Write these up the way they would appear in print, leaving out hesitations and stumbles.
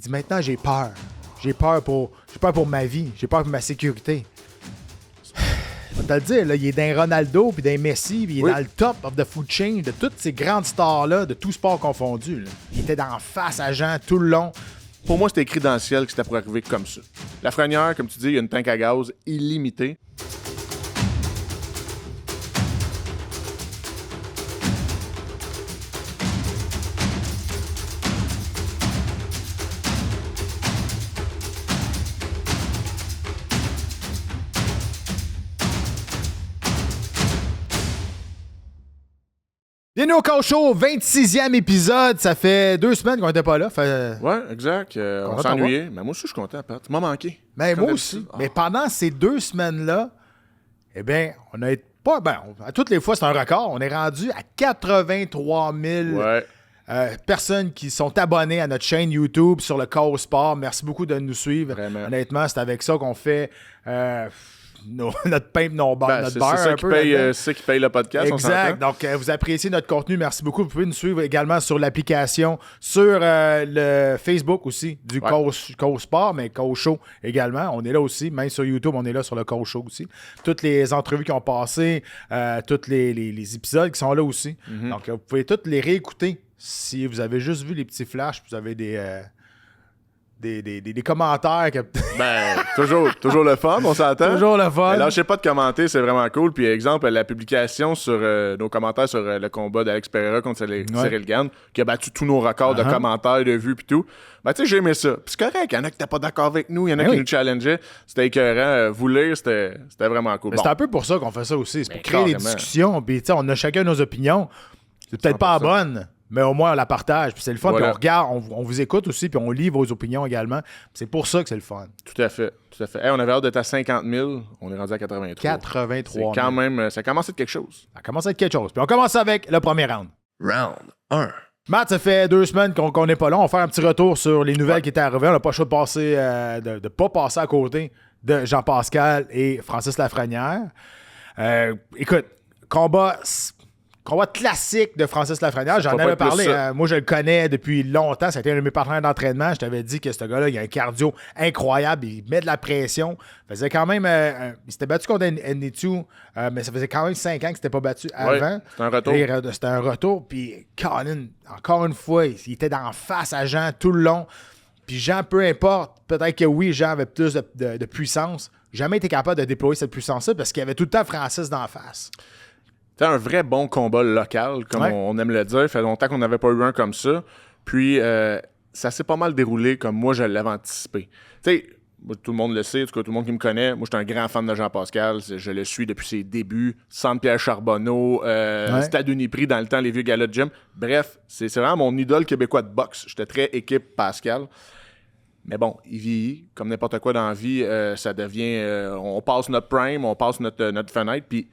dit maintenant j'ai peur. J'ai peur pour ma vie. J'ai peur pour ma sécurité. On va te le dire, là, il est dans Ronaldo, puis dans Messi, puis il est dans le top of the food chain de toutes ces grandes stars-là, de tout sport confondu. Là. Il était d'en face à Jean tout le long. Pour moi, c'était écrit dans le ciel que c'était pour arriver comme ça. Lafrenière, comme tu dis, il y a une tank à gaz illimitée. Bienvenue au Call Show, 26e épisode. Ça fait 2 semaines qu'on n'était pas là. Ouais, exact. On s'ennuyait. Mais moi aussi, je suis content, Pat. Tu m'as manqué. Mais moi aussi. Mais pendant ces 2 semaines-là, eh bien, on a été pas. Ben, à toutes les fois, c'est un record. On est rendu à 83 000 personnes qui sont abonnées à notre chaîne YouTube sur le Call Sport. Merci beaucoup de nous suivre. Vraiment. Honnêtement, c'est avec ça qu'on fait. Notre pain, notre beurre, c'est ça un qui peu. paye, c'est ça qui paye le podcast. Exact. Donc, vous appréciez notre contenu. Merci beaucoup. Vous pouvez nous suivre également sur l'application, sur le Facebook aussi, du Call Sport, mais Call Show également. On est là aussi. Même sur YouTube, on est là sur le Call Show aussi. Toutes les entrevues qui ont passé, tous les épisodes qui sont là aussi. Mm-hmm. Donc, vous pouvez toutes les réécouter. Si vous avez juste vu les petits flashs, vous avez des commentaires. Toujours le fun, on s'entend. Toujours le fun. Lâchez pas de commenter, c'est vraiment cool. Puis, exemple, la publication sur nos commentaires sur le combat d'Alex Pereira contre Cyril Gane, qui a battu tous nos records de commentaires, de vues, puis tout. Ben, tu sais, j'ai aimé ça. Puis, c'est correct. Il y en a qui n'étaient pas d'accord avec nous, il y en a qui nous challengeaient. C'était écœurant. Vous lire, c'était vraiment cool. C'est un peu pour ça qu'on fait ça aussi. C'est pour créer des discussions. Puis, tu sais, on a chacun nos opinions. C'est peut-être pas la bonne, mais au moins on la partage. Puis c'est le fun. Voilà. Puis on regarde, on vous écoute aussi, puis on lit vos opinions également. Puis c'est pour ça que c'est le fun. Tout à fait. Hey, on avait hâte d'être à 50 000. On est rendu à 83. 83 000. C'est quand même, ça commence à être quelque chose. Ça commence à être quelque chose. Puis on commence avec le premier round. Round 1. Matt, ça fait 2 semaines qu'on n'est pas là. On va faire un petit retour sur les nouvelles qui étaient arrivées. On n'a pas le choix de passer, de pas passer à côté de Jean-Pascal et Francis Lafrenière. Écoute, combat classique de Francis Lafrenière. J'en avais parlé. Moi, je le connais depuis longtemps. Ça a été un de mes partenaires d'entraînement. Je t'avais dit que ce gars-là, il a un cardio incroyable. Il met de la pression. Il faisait quand même... il s'était battu contre Nnetu, mais ça faisait quand même 5 ans qu'il s'était pas battu avant. C'était un retour. C'était un retour. Puis Colin, encore une fois, il était d'en face à Jean tout le long. Puis Jean, peu importe, peut-être que oui, Jean avait plus de puissance. Jamais été capable de déployer cette puissance-là parce qu'il y avait tout le temps Francis d'en face. C'était un vrai bon combat local, comme on aime le dire. Ça fait longtemps qu'on n'avait pas eu un comme ça. Puis, ça s'est pas mal déroulé comme moi, je l'avais anticipé. Tu sais, tout le monde le sait, en tout cas, tout le monde qui me connaît, moi, je suis un grand fan de Jean-Pascal. Je le suis depuis ses débuts. Centre-Pierre Charbonneau, Stade Uniprix dans le temps, les vieux galas de gym. Bref, c'est vraiment mon idole québécois de boxe. J'étais très équipe Pascal. Mais bon, il vieillit. Comme n'importe quoi dans la vie, ça devient... on passe notre prime, on passe notre fenêtre, puis...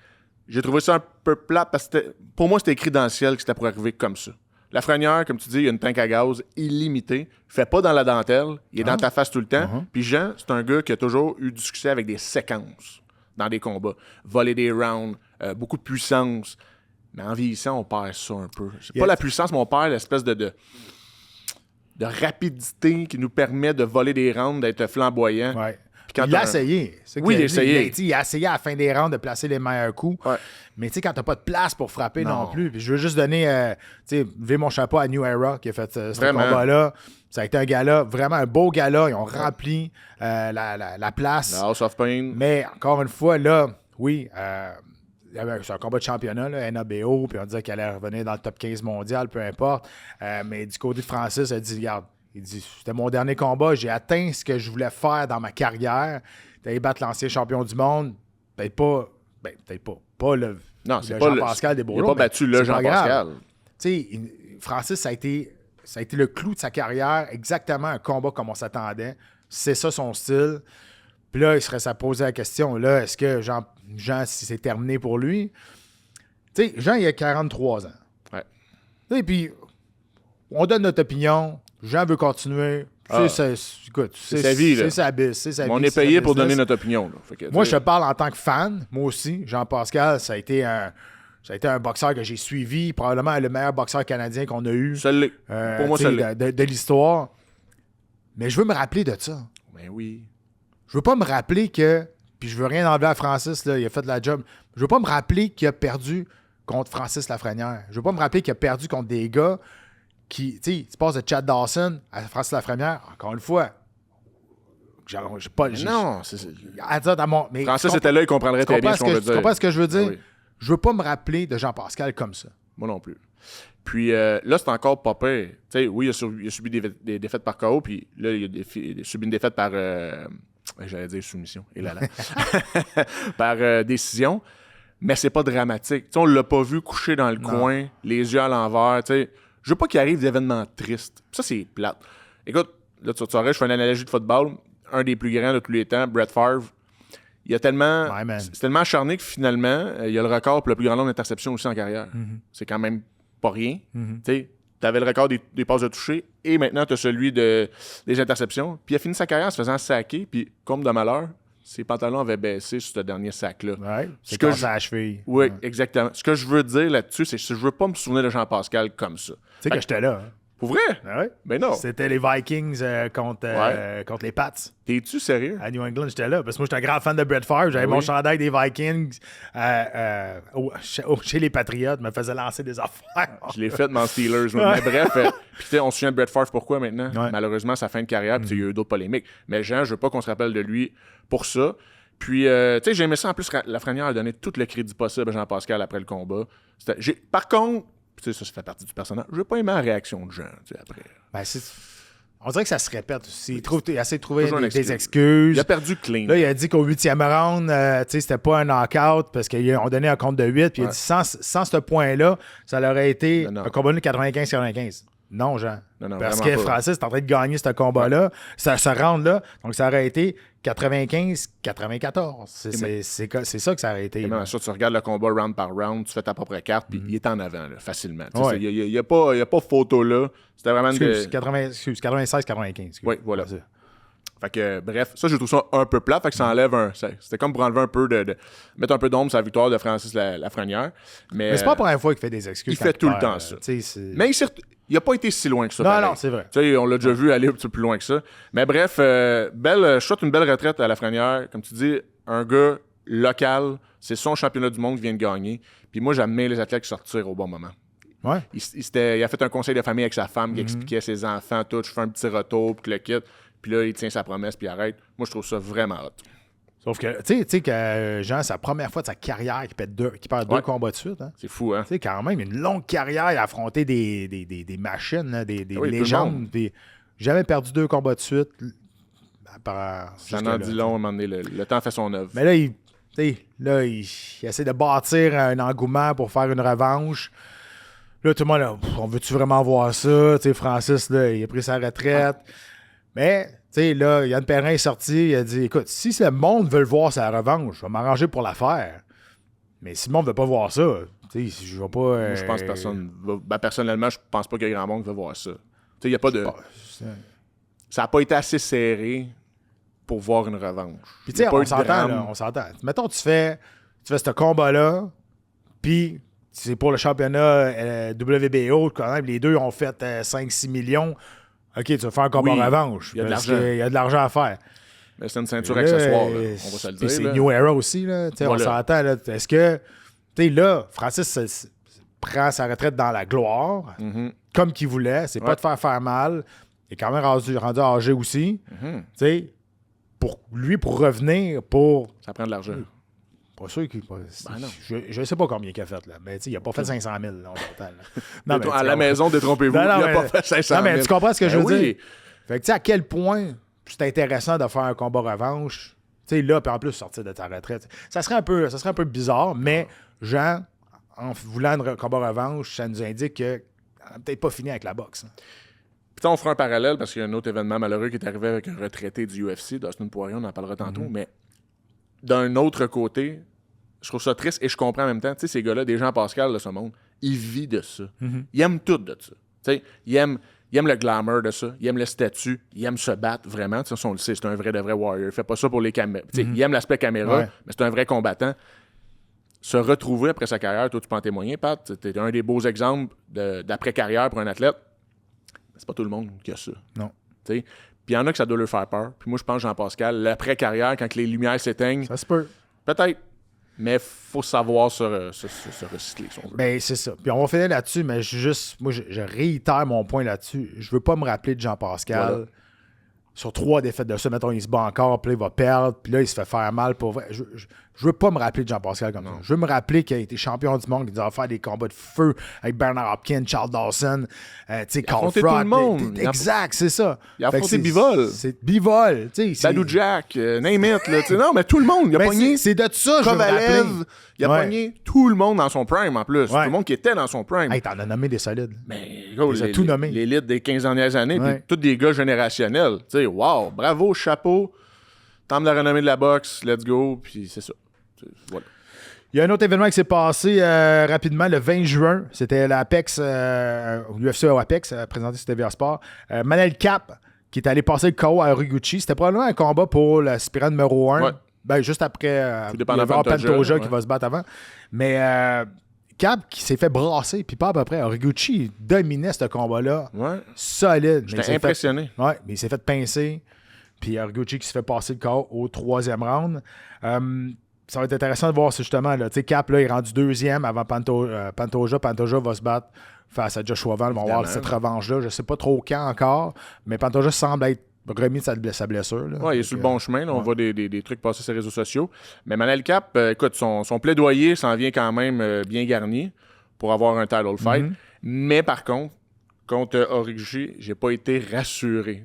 J'ai trouvé ça un peu plat parce que pour moi, c'était écrit dans le ciel que c'était pour arriver comme ça. Lafrenière, comme tu dis, il y a une tank à gaz illimitée. Il fait pas dans la dentelle. Il est dans ta face tout le temps. Puis Jean, c'est un gars qui a toujours eu du succès avec des séquences dans des combats. Voler des rounds, beaucoup de puissance. Mais en vieillissant, on perd ça un peu. C'est pas la puissance, mais on perd l'espèce de rapidité qui nous permet de voler des rounds, d'être flamboyant. Ouais. Il a essayé. Oui, il a essayé. Il a essayé à la fin des rounds de placer les meilleurs coups. Ouais. Mais tu sais, quand t'as pas de place pour frapper non plus. Puis je veux juste donner, lever mon chapeau à New Era qui a fait ce combat-là. Ça a été un gala, vraiment un beau gala. Ils ont rempli la place. La House of Pain. Mais encore une fois, là, oui, c'est un combat de championnat, là, NABO, puis on disait qu'elle allait revenir dans le top 15 mondial, peu importe. Mais du côté de Francis, elle dit, regarde, il dit, c'était mon dernier combat, j'ai atteint ce que je voulais faire dans ma carrière. D'aller battre l'ancien champion du monde, peut-être pas le Jean-Pascal des Bourgeois. Il n'a pas battu le Jean-Pascal. Tu sais, Francis, ça a été le clou de sa carrière, exactement un combat comme on s'attendait. C'est ça son style. Puis là, il serait à poser la question, là, est-ce que Jean si c'est terminé pour lui? Tu sais, Jean, il a 43 ans. Ouais. Tu sais, puis on donne notre opinion. Jean veut continuer. C'est sa vie. C'est sa bise. C'est sa vie. On est payé pour donner notre opinion. Là. Fait que, moi, je te parle en tant que fan. Moi aussi. Jean-Pascal, ça a été un boxeur que j'ai suivi. Probablement le meilleur boxeur canadien qu'on a eu. Pour moi, de l'histoire. Mais je veux me rappeler de ça. Ben oui. Je veux pas me rappeler que... Puis je veux rien enlever à Francis, là, il a fait de la job. Je veux pas me rappeler qu'il a perdu contre Francis Lafrenière. Je veux pas me rappeler qu'il a perdu contre des gars qui... Tu sais, tu passes de Chad Dawson à Francis Lafrenière, encore une fois... J'ai pas... Non, mais Francis était là, il comprendrait très bien ce qu'on veut dire. Tu comprends ce que je veux dire? Ah oui. Je veux pas me rappeler de Jean-Pascal comme ça. Moi non plus. Puis là, c'est encore pas pire. Tu sais, oui, il a subi des défaites par KO, puis là, il a subi une défaite par... j'allais dire soumission. Et là. Par décision. Mais c'est pas dramatique. T'sais, on l'a pas vu coucher dans le coin, les yeux à l'envers. T'sais. Je veux pas qu'il arrive d'événements tristes. Ça, c'est plate. Écoute, là, tu saurais, je fais une analogie de football. Un des plus grands de tous les temps, Brett Favre. Il a tellement... c'est tellement acharné que finalement, il a le record pour le plus grand nombre d'interceptions aussi en carrière. Mm-hmm. C'est quand même pas rien. Mm-hmm. Tu avais le record des passes de toucher et maintenant tu as celui des interceptions. Puis il a fini sa carrière en se faisant saquer. Puis, comme de malheur, ses pantalons avaient baissé sur ce dernier sac-là. Ouais, c'est comme ça à la cheville. Oui, exactement. Ce que je veux dire là-dessus, c'est que je veux pas me souvenir de Jean-Pascal comme ça. Tu sais que j'étais là. Hein? Pour vrai? Ah ouais? Ben non. C'était les Vikings contre les Pats. T'es-tu sérieux? À New England, j'étais là. Parce que moi, j'étais un grand fan de Brett Favre. J'avais mon chandail des Vikings chez les Patriots. Me faisait lancer des affaires. Je l'ai fait dans Steelers. Mais bref, puis on se souvient de Brett Favre pourquoi maintenant? Ouais. Malheureusement, sa fin de carrière, puis il y a eu d'autres polémiques. Mais Jean, je veux pas qu'on se rappelle de lui pour ça. Puis, tu sais, j'ai aimé ça. En plus, Lafrenière a donné tout le crédit possible à Jean-Pascal après le combat. Par contre, tu sais, ça fait partie du personnage. Je n'ai pas aimé la réaction de Jean, tu sais, après. Ben, on dirait que ça se répète. Il essaie de trouver des excuses. Il a perdu clean. Là, il a dit qu'au 8e round, tu sais, c'était pas un knockout parce qu'ils ont donné un compte de 8. Puis il a dit sans ce point-là, ça aurait été un combat de 95-95. Non, Jean. Non, parce que Francis est en train de gagner ce combat-là, ce round-là. Donc, ça aurait été 95-94. C'est ça que ça aurait été. Ça, tu regardes le combat round par round, tu fais ta propre carte, puis il est en avant, là, facilement. Il n'y a pas photo là. C'était vraiment... 96-95. Oui, voilà. Fait que, bref, ça, je trouve ça un peu plat. Fait que ça enlève c'était comme pour enlever un peu mettre un peu d'ombre sur la victoire de Francis Lafrenière. Mais c'est pas la première fois qu'il fait des excuses. Il fait tout le temps ça. Mais il n'a pas été si loin que ça. Non, c'est vrai. T'sais, on l'a déjà vu aller un petit peu plus loin que ça. Mais bref, je souhaite une belle retraite à Lafrenière. Comme tu dis, un gars local, c'est son championnat du monde qui vient de gagner. Puis moi, j'aime les athlètes qui sortirent au bon moment. Ouais. Il a fait un conseil de famille avec sa femme qui expliquait à ses enfants tout. Je fais un petit retour, puis le quitte. Puis là, il tient sa promesse, puis il arrête. Moi, je trouve ça vraiment hot. Sauf que, tu sais que Jean, c'est la première fois de sa carrière qu'il perd deux combats de suite. Hein. C'est fou, hein? Tu sais, quand même, une longue carrière à affronter des machines, là, des légendes. Jamais perdu 2 combats de suite. Ça en dit long à un moment donné. Le temps fait son œuvre. Mais là, il essaie de bâtir un engouement pour faire une revanche. Là, tout le monde, là, on veut-tu vraiment voir ça? Tu sais, Francis, là, il a pris sa retraite. Mais, tu sais, là, Yann Perrin est sorti, il a dit, écoute, si le monde veut le voir sa revanche, je vais m'arranger pour la faire. Mais si le monde veut pas voir ça, tu sais, je vais pas... Moi, je pense que personne... personnellement, je pense pas qu'il y a grand monde qui veut voir ça. Tu sais, il n'y a pas de... Ça n'a pas été assez serré pour voir une revanche. Puis, tu sais, on s'entend. Mettons, tu fais ce combat-là, puis c'est pour le championnat WBO, quand même, les deux ont fait 5-6 millions. OK, tu vas faire un combat revanche. Il y a de l'argent. Il y a de l'argent à faire. Mais c'est une ceinture accessoire, là, on va se le dire. C'est New Era aussi, là. Voilà. On s'entend, là. Est-ce que, tu sais, là, Francis prend sa retraite dans la gloire, comme qu'il voulait. C'est pas de faire mal. Il est quand même rendu âgé aussi. Tu sais, pour revenir, ça prend de l'argent. Pas sûr qu'il... je sais pas combien il a fait, là. Mais, tu sais, il a pas fait 500 000, là, non, mais à la maison, détrompez-vous, il a pas fait 500 000. Non, mais tu comprends ce que je veux dire? Fait que, tu sais, à quel point c'est intéressant de faire un combat revanche, tu sais, là, puis en plus, sortir de ta retraite. Ça serait un peu bizarre, mais Jean, en voulant un combat revanche, ça nous indique qu'on n'a peut-être pas fini avec la boxe. Hein. Puis on fera un parallèle, parce qu'il y a un autre événement malheureux qui est arrivé avec un retraité du UFC, Dustin Poirier, on en parlera tantôt, mais d'un autre côté, je trouve ça triste et je comprends en même temps, tu sais, ces gars-là, des gens Pascal de ce monde, ils vivent de ça. Ils aiment tout de ça. Tu sais, ils aiment le glamour de ça, ils aiment le statut, ils aiment se battre vraiment. Tu sais, on le sait, c'est un vrai warrior. Il fait pas ça pour les caméras. Tu sais, il aime l'aspect caméra, mais c'est un vrai combattant. Se retrouver après sa carrière, toi, tu peux en témoigner, Pat. T'es un des beaux exemples d'après-carrière pour un athlète. C'est pas tout le monde qui a ça. Non. Tu sais, Puis il y en a que ça doit leur faire peur. Puis moi, je pense Jean-Pascal, l'après-carrière, quand les lumières s'éteignent... Ça se peut. Peut-être. Mais il faut savoir se recycler, si on veut. Ben, c'est ça. Puis on va finir là-dessus, mais moi, je réitère mon point là-dessus. Je veux pas me rappeler de Jean-Pascal... Voilà. Sur 3 défaites de ça, mettons, il se bat encore, puis là, il va perdre, puis là, il se fait faire mal pour vrai. Je veux pas me rappeler de Jean-Pascal comme ça. Je veux me rappeler qu'il a été champion du monde, qu'il a faire des combats de feu avec Bernard Hopkins, Charles Dawson, tu sais, Carl affronté tout le monde. Exact, c'est ça. Il a affronté Bivol. C'est Bivol. Badou Jack, name it. Là, non, mais tout le monde. Il a pogné. C'est de ça, je veux me rappeler. Il a pogné tout le monde dans son prime, en plus. Tout le monde qui était dans son prime. Hey, t'en as nommé des solides. Mais, il a tout nommé. L'élite des 15 dernières années, puis tous des gars générationnels. Tu sais, wow, bravo, chapeau. Temple de la renommée de la boxe, let's go, puis c'est ça. Voilà. Il y a un autre événement qui s'est passé rapidement le 20 juin. C'était l'Apex, l'UFC Apex, présenté sur TVA Sport. Manel Cap, qui est allé passer le KO à Horiguchi. C'était probablement un combat pour l'aspirant numéro 1. Ouais. Ben, juste après, il va y avoir Pantoja qui va se battre avant. Mais Cap qui s'est fait brasser, puis pas à peu près. Horiguchi dominait ce combat-là. Ouais. Solide. J'étais impressionné. Ouais, mais il s'est fait pincer. Puis Horiguchi qui se fait passer le KO au 3e round. Ça va être intéressant de voir justement. Là, Cap là, est rendu 2e avant Pantoja. Pantoja va se battre face à Joshua Van. Ils vont avoir cette revanche-là. Je ne sais pas trop quand encore, mais Pantoja semble être remis de sa blessure. Oui, il est sur le bon chemin. Là, on voit des trucs passer sur les réseaux sociaux. Mais Manel Cap, écoute, son plaidoyer s'en vient quand même bien garni pour avoir un title fight. Mm-hmm. Mais par contre Horiguchi, j'ai pas été rassuré.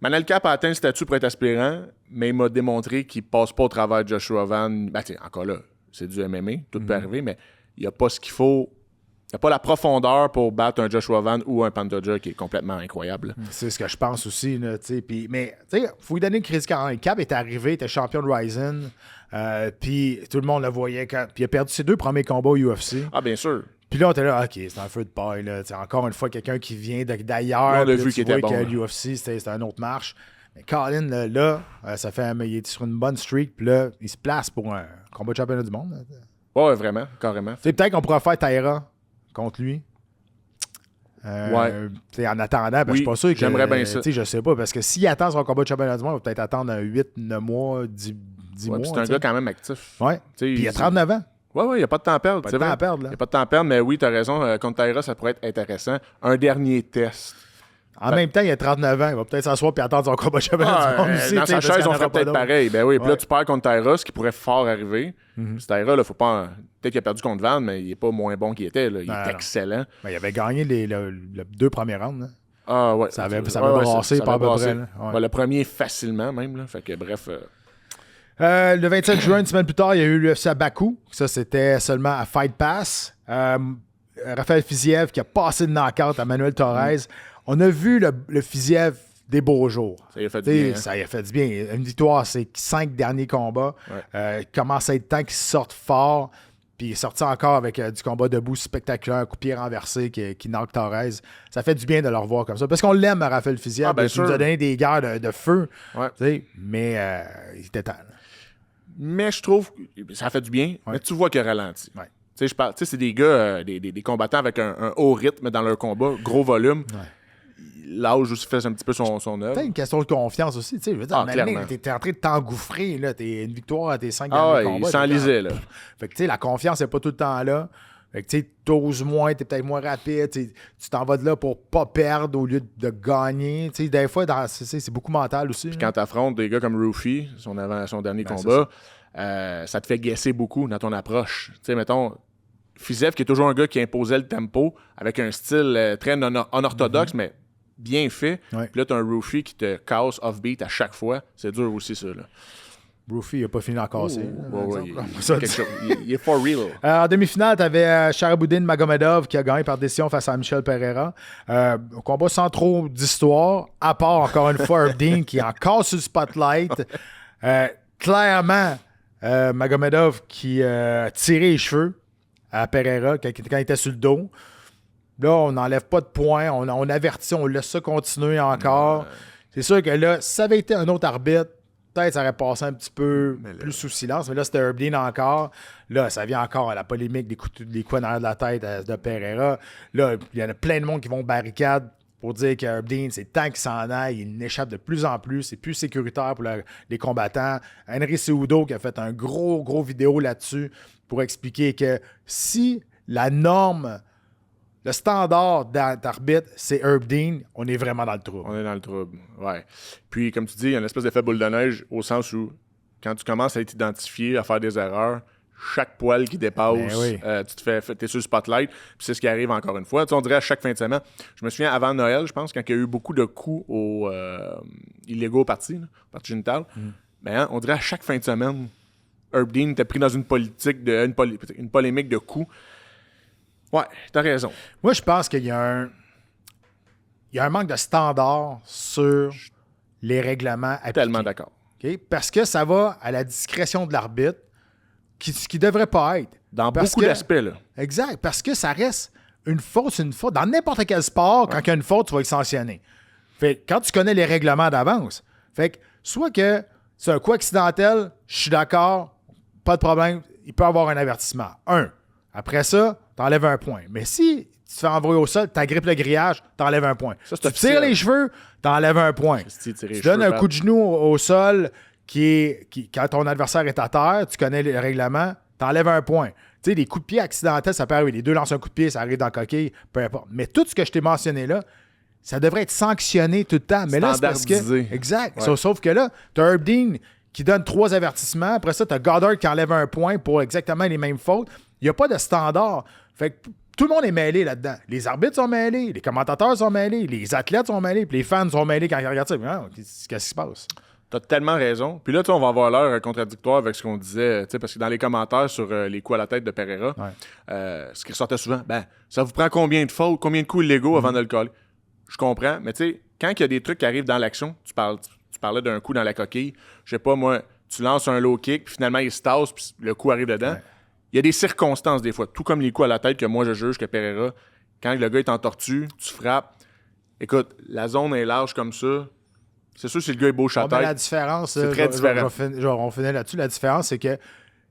Manel Cap a atteint le statut pour être aspirant, mais il m'a démontré qu'il passe pas au travers de Joshua Van. Ben, encore là, c'est du MMA, tout peut arriver, mais il n'y a pas ce qu'il faut. Il n'y a pas la profondeur pour battre un Joshua Van ou un Pantoja qui est complètement incroyable. C'est ce que je pense aussi. Mais il faut lui donner le crédit quand Cap est arrivé, il était champion de Ryzen, puis tout le monde le voyait. Puis il a perdu ses 2 premiers combats au UFC. Ah, bien sûr. Puis là, on était là, OK, c'est un feu de paille. Là. Encore une fois, quelqu'un qui vient d'ailleurs. On a vu qu'il était bon. L'UFC, c'était une autre marche. Mais Colin, ça fait il est sur une bonne streak. Puis là, il se place pour un combat de championnat du monde. Ouais, vraiment, carrément. Peut-être qu'on pourra faire Taira contre lui. En attendant, je suis pas sûr que. J'aimerais bien ça. Je sais pas, parce que s'il attend son combat de championnat du monde, il va peut-être attendre 8, 9 mois, 10 mois. C'est un gars quand même actif. Ouais. Puis il a 39 ans. Oui, il n'y a pas de temps à perdre. Pas de temps à perdre, là. Il n'y a pas de temps à perdre, mais oui, tu as raison. Contre Taira, ça pourrait être intéressant. Un dernier test. En même temps, il a 39 ans. Il va peut-être s'asseoir et attendre son combat de championnat du monde aussi. Dans sa chaise, on ferait peut-être pareil. Ben oui, puis là, tu perds contre Taira, ce qui pourrait fort arriver. Taira, il faut pas. Peut-être qu'il a perdu contre Van, mais il n'est pas moins bon qu'il était. Là. Il est excellent. Ben, il avait gagné les 2 premiers rounds. Là. Ah ouais. Ça avait brassé pas à peu près. Le premier facilement même. Là. Fait que bref. Le 27 juin, une semaine plus tard, il y a eu l'UFC à Bakou. Ça, c'était seulement à Fight Pass. Raphaël Fiziev qui a passé de knockout à Manuel Torres. On a vu le Fiziev des beaux jours. Ça y a fait du bien. Ça y a fait du bien. Une victoire, c'est 5 derniers combats. Il commence à être temps qu'il sorte fort. Puis il est sorti encore avec du combat debout spectaculaire, un coup de pied renversé qui knock Torres. Ça fait du bien de le revoir comme ça. Parce qu'on l'aime, Raphaël Fiziev. Il nous a donné des guerres de feu. Mais il était temps. Mais je trouve que ça fait du bien. Mais tu vois qu'il a ralenti. C'est des gars, des combattants avec un haut rythme dans leur combat, gros volume. L'âge aussi fait un petit peu son œuvre. Peut-être une question de confiance aussi. Je veux dire, clairement. T'es en train de t'engouffrer. T'es une victoire à tes 5 derniers combats. Il s'enlisait, là. Fait que la confiance n'est pas tout le temps là. Fait que t'oses moins, t'es peut-être moins rapide. Tu t'en vas de là pour pas perdre au lieu de gagner. Des fois, c'est beaucoup mental aussi. Puis quand t'affrontes des gars comme Rufy, son dernier combat, ça te fait guesser beaucoup dans ton approche. Mettons, Fiziev, qui est toujours un gars qui imposait le tempo avec un style très unorthodoxe, mais bien fait. Puis là, t'as un Rufy qui te casse off-beat à chaque fois. C'est dur aussi, ça. Là. Rufy, il n'a pas fini d'en casser. Il est for real. En demi-finale, tu avais Sharabuddin Magomedov qui a gagné par décision face à Michel Pereira. Un combat sans trop d'histoire, à part, encore une fois, Dean qui est encore sur le spotlight. Clairement, Magomedov qui a tiré les cheveux à Pereira quand il était sur le dos. Là, on n'enlève pas de points, on avertit, on laisse ça continuer encore. C'est sûr que là, si ça avait été un autre arbitre, peut-être ça aurait passé un petit peu plus sous silence. Mais là, c'était Dean encore. Là, ça vient encore à la polémique des coups en arrière de la tête de Pereira. Là, il y en a plein de monde qui vont barricade. pour dire que Herb Dean, c'est temps qu'il s'en aille, il n'échappe de plus en plus, c'est plus sécuritaire pour les combattants. Henry Cejudo qui a fait un gros vidéo là-dessus pour expliquer que si la norme, le standard d'arbitre, c'est Herb Dean, on est vraiment dans le trouble. On est dans le trouble, ouais. Puis, comme tu dis, il y a une espèce d'effet boule de neige au sens où, quand tu commences à être identifié, à faire des erreurs, chaque poil qui dépasse, t'es sur le spotlight. Puis c'est ce qui arrive encore une fois. Tu sais, on dirait à chaque fin de semaine. Je me souviens avant Noël, je pense, quand il y a eu beaucoup de coups illégaux au parti génital. Ben, on dirait à chaque fin de semaine, Herb Dean était pris dans une politique, une polémique de coups. Ouais, t'as raison. Moi, je pense qu'il y a un manque de standard sur les règlements appliqués. Tellement d'accord. Okay? Parce que ça va à la discrétion de l'arbitre, ce qui devrait pas être. Dans beaucoup d'aspects, là. Exact, parce que ça reste une faute, c'est une faute. Dans n'importe quel sport, quand il y a une faute, tu vas être sanctionné. Fait que quand tu connais les règlements d'avance, fait que soit que c'est un coup accidentel, je suis d'accord, pas de problème, il peut avoir un avertissement. Après ça, t'enlèves un point. Mais si tu te fais envoyer au sol, t'agrippes le grillage, t'enlèves un point. Ça, tu tires les cheveux, t'enlèves un point. Tu donnes un coup de genou au sol quand ton adversaire est à terre, tu connais le règlement, t'enlèves un point. Tu sais, les coups de pied accidentels, ça peut arriver. Les deux lancent un coup de pied, ça arrive dans la coquille, peu importe. Mais tout ce que je t'ai mentionné là, ça devrait être sanctionné tout le temps. Mais là, c'est parce que... Exact. Ouais. Sauf que là, t'as Herb Dean qui donne 3 avertissements. Après ça, t'as Goddard qui enlève un point pour exactement les mêmes fautes. Il n'y a pas de standard. Fait que tout le monde est mêlé là-dedans. Les arbitres sont mêlés, les commentateurs sont mêlés, les athlètes sont mêlés, puis les fans sont mêlés quand ils regardent ça. Qu'est-ce qui se passe? T'as tellement raison. Puis là, on va avoir l'air contradictoire avec ce qu'on disait, parce que dans les commentaires sur les coups à la tête de Pereira, ce qui ressortait souvent, ça vous prend combien de fautes, combien de coups illégaux avant de le coller? Je comprends, mais tu sais, quand il y a des trucs qui arrivent dans l'action, tu parlais d'un coup dans la coquille, je sais pas, moi, tu lances un low kick, puis finalement, il se tasse, puis le coup arrive dedans. Ouais. Il y a des circonstances, des fois, tout comme les coups à la tête que moi, je juge que Pereira, quand le gars est en tortue, tu frappes. Écoute, la zone est large comme ça. C'est sûr, si le gars est beau à tête, la différence, c'est très différent. On finit là-dessus. La différence, c'est que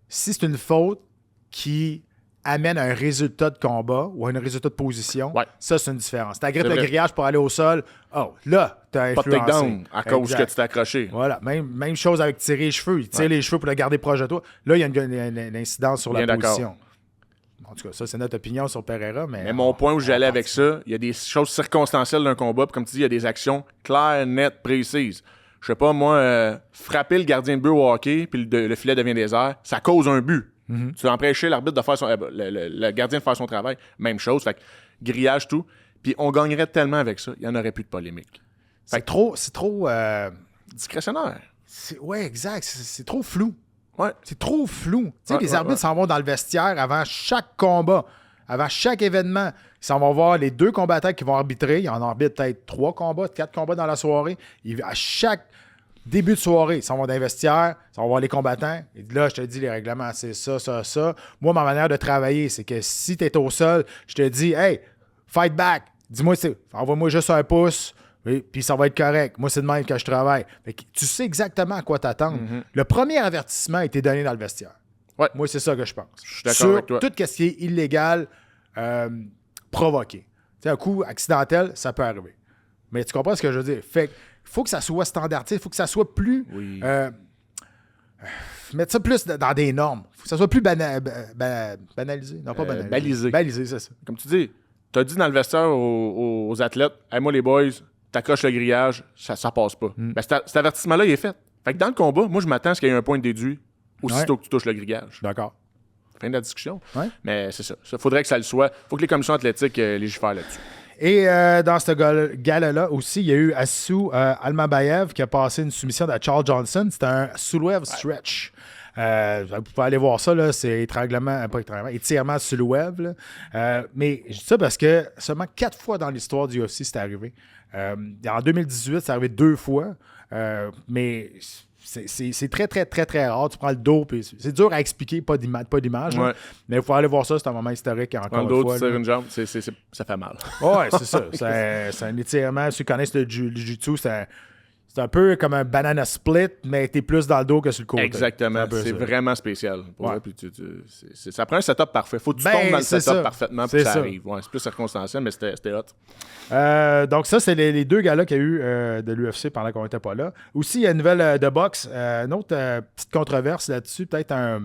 si c'est une faute qui amène à un résultat de combat ou à un résultat de position, ça, c'est une différence. T'agrippes le grillage pour aller au sol, là, t'as influencé. Pas de takedown à cause que tu t'es accroché. Voilà. Même chose avec tirer les cheveux. Il tire les cheveux pour le garder proche de toi. Là, il y a une incidence sur la position. En tout cas, ça, c'est notre opinion sur Pereira. Mais mon point où j'allais avec ça, il y a des choses circonstancielles d'un combat. Puis comme tu dis, il y a des actions claires, nettes, précises. Je sais pas, moi, frapper le gardien de but au hockey, puis le filet devient désert, ça cause un but. Mm-hmm. Tu vas empêcher l'arbitre de faire le gardien de faire son travail. Même chose. Fait que grillage, tout. Puis on gagnerait tellement avec ça, il n'y en aurait plus de polémique. C'est trop discrétionnaire. Oui, exact. C'est trop flou. Ouais. C'est trop flou. Tu sais, les arbitres s'en vont dans le vestiaire avant chaque combat, avant chaque événement. Ils s'en vont voir les 2 combattants qui vont arbitrer. Il en arbitre peut-être 3 combats, 4 combats dans la soirée. À chaque début de soirée, ils s'en vont dans le vestiaire, ils s'en vont voir les combattants. Et là, je te dis, les règlements, c'est ça, ça, ça. Moi, ma manière de travailler, c'est que si tu es au sol, je te dis, hey, fight back. Dis-moi, envoie-moi juste un pouce. Puis ça va être correct. Moi, c'est de même que je travaille. Fait que tu sais exactement à quoi t'attendre. Mm-hmm. Le premier avertissement a été donné dans le vestiaire. Ouais. Moi, c'est ça que je pense. Je suis d'accord avec toi. Tout ce qui est illégal, provoqué. Tu sais, un coup accidentel, ça peut arriver. Mais tu comprends ce que je veux dire? Fait qu'il faut que ça soit standardisé. Il faut que ça soit plus... Oui. Mettre ça plus dans des normes. Il faut que ça soit plus banalisé. Non, pas banalisé. Balisé. Balisé, c'est ça. Comme tu dis, tu as dit dans le vestiaire aux athlètes, hey, moi, les boys... t'accroches le grillage, ça passe pas. Cet avertissement-là, il est fait. Fait que dans le combat, moi, je m'attends à ce qu'il y ait un point de déduit aussitôt que tu touches le grillage. D'accord. Fin de la discussion. Ouais. Mais c'est ça. Il faudrait que ça le soit. Il faut que les commissions athlétiques légifèrent là-dessus. Et dans ce gala-là aussi, il y a eu Assou Almabayev qui a passé une soumission à Charles Johnson. C'était un Soulouev stretch. Vous pouvez aller voir ça, là, c'est étirement Soulouev. Mais je dis ça parce que seulement 4 fois dans l'histoire du UFC, c'est arrivé. En 2018, c'est arrivé 2 fois. Mais c'est très, très, très, très rare. Tu prends le dos, puis c'est dur à expliquer, pas d'image. Ouais. Mais il faut aller voir ça, c'est un moment historique encore une fois. Tu tires une jambe, ça fait mal. Oui, c'est ça. C'est un étirement. Ceux qui connaissent le jiu-jitsu, c'est C'est un peu comme un banana split, mais t'es plus dans le dos que sur le côté. Exactement. C'est vraiment spécial. Ouais. Puis ça prend un setup parfait. Faut que tu tombes dans le setup parfaitement pour que ça arrive. Ouais, c'est plus circonstanciel, mais c'était hot. Donc ça, c'est les deux gars-là qu'il y a eu de l'UFC pendant qu'on n'était pas là. Aussi, il y a une nouvelle de boxe. Une autre petite controverse là-dessus. Peut-être un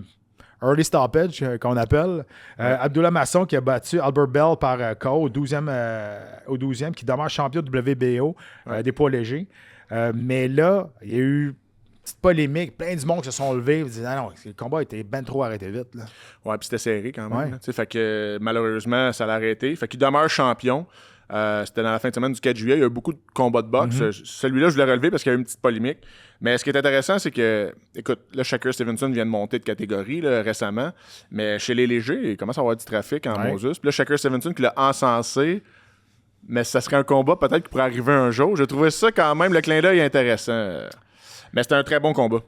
early stoppage qu'on appelle. Abdullah Masson qui a battu Albert Bell par KO au 12e, qui demeure champion WBO des poids légers. Mais là, il y a eu une petite polémique, plein du monde qui se sont levés et disent non, le combat a été ben trop arrêté vite. Là. Ouais, puis c'était serré quand même. Fait que malheureusement, ça l'a arrêté. Fait qu'il demeure champion. C'était dans la fin de semaine du 4 juillet. Il y a eu beaucoup de combats de boxe. Celui-là, je voulais relever parce qu'il y a eu une petite polémique. Mais ce qui est intéressant, c'est que, écoute, là, Shakur Stevenson vient de monter de catégorie là, récemment. Mais chez les légers, il commence à avoir du trafic en Moses. Puis là, Shakur Stevenson qui l'a encensé. Mais ça serait un combat peut-être qui pourrait arriver un jour. J'ai trouvé ça quand même, le clin d'œil intéressant. Mais c'était un très bon combat.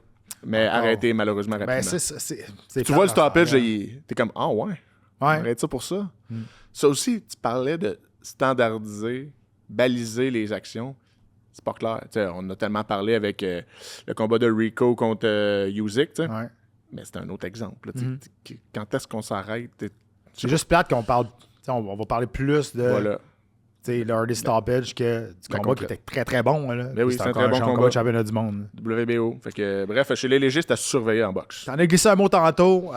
Mais arrêté malheureusement rapidement. C'est tu vois le stoppage, t'es comme « Ah ouais, arrête ça pour ça. Ça aussi, tu parlais de standardiser, baliser les actions. C'est pas clair. T'sais, on a tellement parlé avec le combat de Rico contre Usyk. Mais c'est un autre exemple. Quand est-ce qu'on s'arrête? C'est juste plate qu'on parle... On va parler plus de... Voilà. Le early stoppage que du combat qui était très très bon. Là. Ben oui, c'est un très bon combat. Championnat du monde. WBO. Fait que, bref, chez les légers, c'était à surveiller en boxe. T'en as glissé un mot tantôt.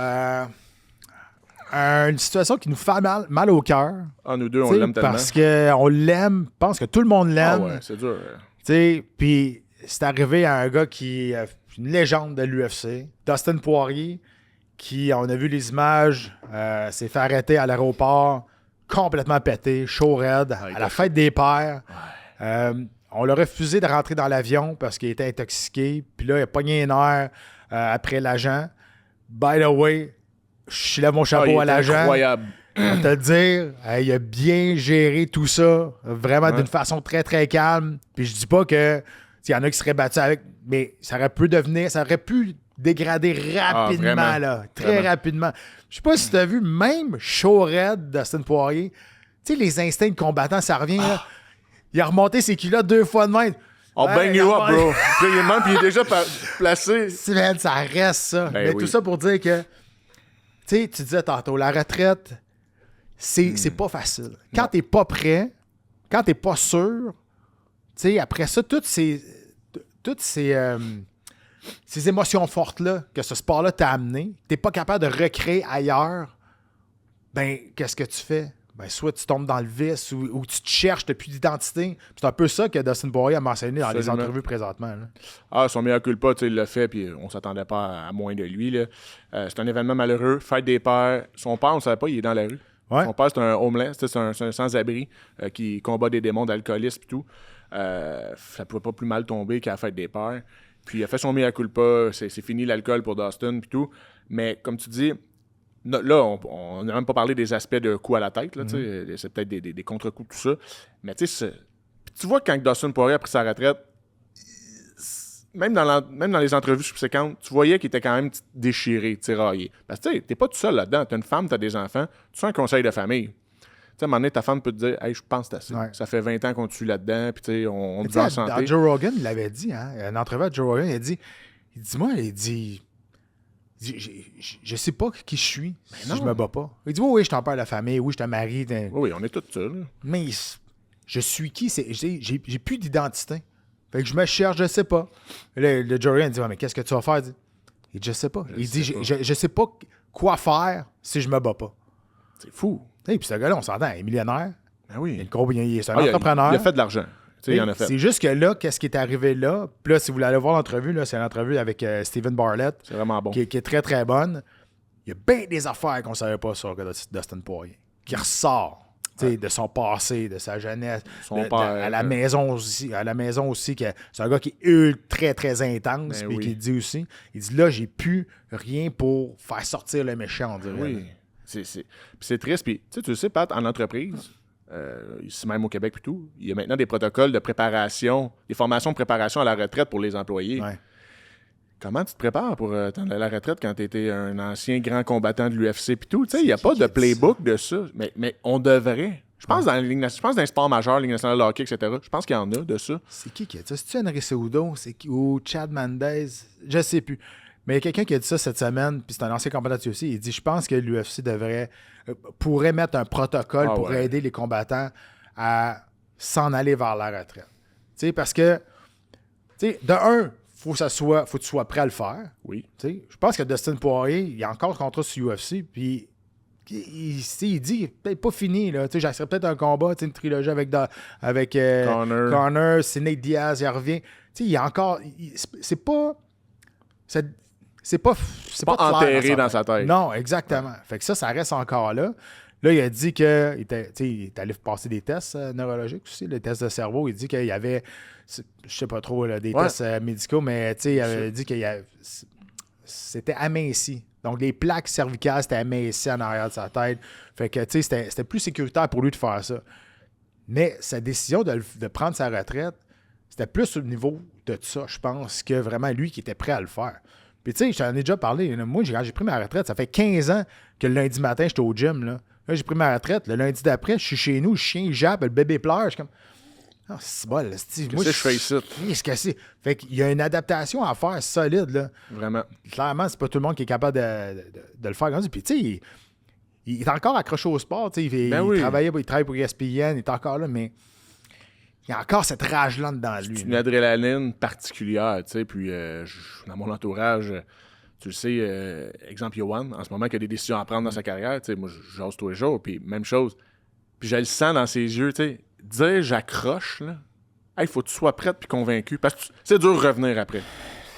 Une situation qui nous fait mal au cœur. Ah, nous deux, on l'aime tellement. Parce qu'on l'aime. Je pense que tout le monde l'aime. Ah ouais, c'est dur. Puis c'est arrivé à un gars qui est une légende de l'UFC, Dustin Poirier, qui, on a vu les images, s'est fait arrêter à l'aéroport. Complètement pété, chaud raide, à la fête des pères. On l'a refusé de rentrer dans l'avion parce qu'il était intoxiqué. Puis là, il a pogné un air après l'agent. By the way, je lève mon chapeau à l'agent. Incroyable. Je vais te le dire, il a bien géré tout ça, vraiment d'une façon très, très calme. Puis je dis pas que il y en a qui seraient battus avec, mais ça aurait pu dégrader rapidement, là, très rapidement. Je sais pas si tu as vu, même chaud raide Dustin Poirier, tu sais, les instincts de combattant, ça revient, là. Il a remonté ses culottes 2 fois de même. On bang you up, bro. Puis il est déjà placé. Ça reste ça. Mais tout ça pour dire que, tu disais tantôt, la retraite, c'est pas facile. Quand t'es pas prêt, quand t'es pas sûr, tu sais, après ça, toutes ces émotions fortes-là que ce sport-là t'a amené, t'es pas capable de recréer ailleurs, ben, qu'est-ce que tu fais? Ben, soit tu tombes dans le vice ou tu te cherches, t'as plus d'identité. C'est un peu ça que Dustin Poirier a mentionné dans les entrevues présentement. Là. Ah, son meilleur culpa, il l'a fait, puis on s'attendait pas à moins de lui. Là. C'est un événement malheureux. Fête des pères. Son père, on ne savait pas, il est dans la rue. Ouais. Son père, c'est un homeless, c'est un sans-abri qui combat des démons d'alcoolisme et tout. Ça pouvait pas plus mal tomber qu'à la fête des pères. Puis il a fait son mea culpa, c'est fini l'alcool pour Dustin puis tout. Mais comme tu dis, là, on n'a même pas parlé des aspects de coups à la tête. Là, c'est peut-être des contre-coups, tout ça. Mais tu vois quand Dustin Poirier a pris sa retraite, même dans les entrevues subséquentes, tu voyais qu'il était quand même déchiré, tiraillé. Parce que t'es pas tout seul là-dedans. T'as une femme, t'as des enfants, tu as un conseil de famille. À un moment donné, ta femme peut te dire « Hey, je pense que c'est assez. Ouais. Ça fait 20 ans qu'on te suit là-dedans, puis on te veut en santé. » Joe Rogan, il l'avait dit, hein? Une entrevue à Joe Rogan, il dit je sais pas qui je suis si je me bats pas. Il dit oui, je t'en parle à la famille, oui, je te marie. Oui, on est tous seuls. Mais je suis qui? J'ai plus d'identité. Fait que je me cherche, je sais pas. Le Joe Rogan dit mais qu'est-ce que tu vas faire? Il dit je sais pas. Je sais pas quoi faire si je me bats pas. C'est fou. Puis ce gars-là, on s'entend, il est millionnaire. Ben oui. C'est un entrepreneur. Il a fait de l'argent. Il en a fait. C'est juste que là, qu'est-ce qui est arrivé là? Puis là, si vous voulez aller voir l'entrevue, là, c'est l'entrevue avec Steven Bartlett. C'est vraiment bon. Qui est très, très bonne. Il y a bien des affaires qu'on ne savait pas sur Dustin Poirier. Qui ressort de son passé, de sa jeunesse. Son père. À la maison aussi. Que c'est un gars qui est très, très intense. Puis qui dit aussi, il dit là, j'ai plus rien pour faire sortir le méchant, on dirait. Oui. C'est triste. Puis, tu le sais, Pat, en entreprise, ici même au Québec et tout, il y a maintenant des protocoles de préparation, des formations de préparation à la retraite pour les employés. Ouais. Comment tu te prépares pour la retraite quand tu étais un ancien grand combattant de l'UFC et tout? Tu sais, il n'y a pas de playbook de ça. Mais on devrait. Je pense dans les sports majeurs, Ligue nationale de hockey, etc. Je pense qu'il y en a de ça. C'est qui a dit ça? C'est-tu Henry Cejudo? Ou Chad Mendez? Je sais plus. Mais il y a quelqu'un qui a dit ça cette semaine, puis c'est un ancien combattant aussi. Il dit, je pense que l'UFC pourrait mettre un protocole pour aider les combattants à s'en aller vers la retraite. Tu sais, parce que, tu sais, de un, faut que tu sois prêt à le faire. Oui. Tu sais, je pense que Dustin Poirier, il a encore le contrat sur UFC, puis il dit, peut-être pas fini, là. Tu sais, j'accepte peut-être un combat, une trilogie avec Conor, c'est Nate Diaz, il revient. Tu sais, il y a encore. C'est pas enterré dans sa tête. Non, exactement. Fait que ça reste encore là. Là, il a dit qu'il est allé passer des tests neurologiques aussi, les tests de cerveau. Il dit qu'il y avait, je sais pas trop, là, des tests médicaux, mais il avait dit que c'était aminci. Donc, les plaques cervicales, c'était aminci en arrière de sa tête. Fait que, c'était plus sécuritaire pour lui de faire ça. Mais sa décision de prendre sa retraite, c'était plus au niveau de ça, je pense, que vraiment lui qui était prêt à le faire. Puis, tu sais, j'en ai déjà parlé. Moi, quand j'ai pris ma retraite, ça fait 15 ans que le lundi matin, j'étais au gym, là. Là, j'ai pris ma retraite. Le lundi d'après, je suis chez nous, le chien, il jappe, le bébé pleure. Je suis comme, ah, c'est bon, là, moi, je fais ici. Qu'est-ce que c'est? Fait qu'il y a une adaptation à faire solide, là. Vraiment. Clairement, c'est pas tout le monde qui est capable de le faire comme ça. Puis, tu sais, il est encore accroché au sport. Il travaille pour ESPN, il est encore là, mais il y a encore cette rage-là dedans lui. C'est une adrénaline particulière, tu sais. Puis, dans mon entourage, tu le sais, exemple, Yohan, en ce moment, qui a des décisions à prendre dans sa carrière, tu sais, moi, je jase tous les jours, puis même chose. Puis, je le sens dans ses yeux, tu sais. Dire j'accroche, là, il faut que tu sois prête puis convaincu. Parce que c'est dur de revenir après.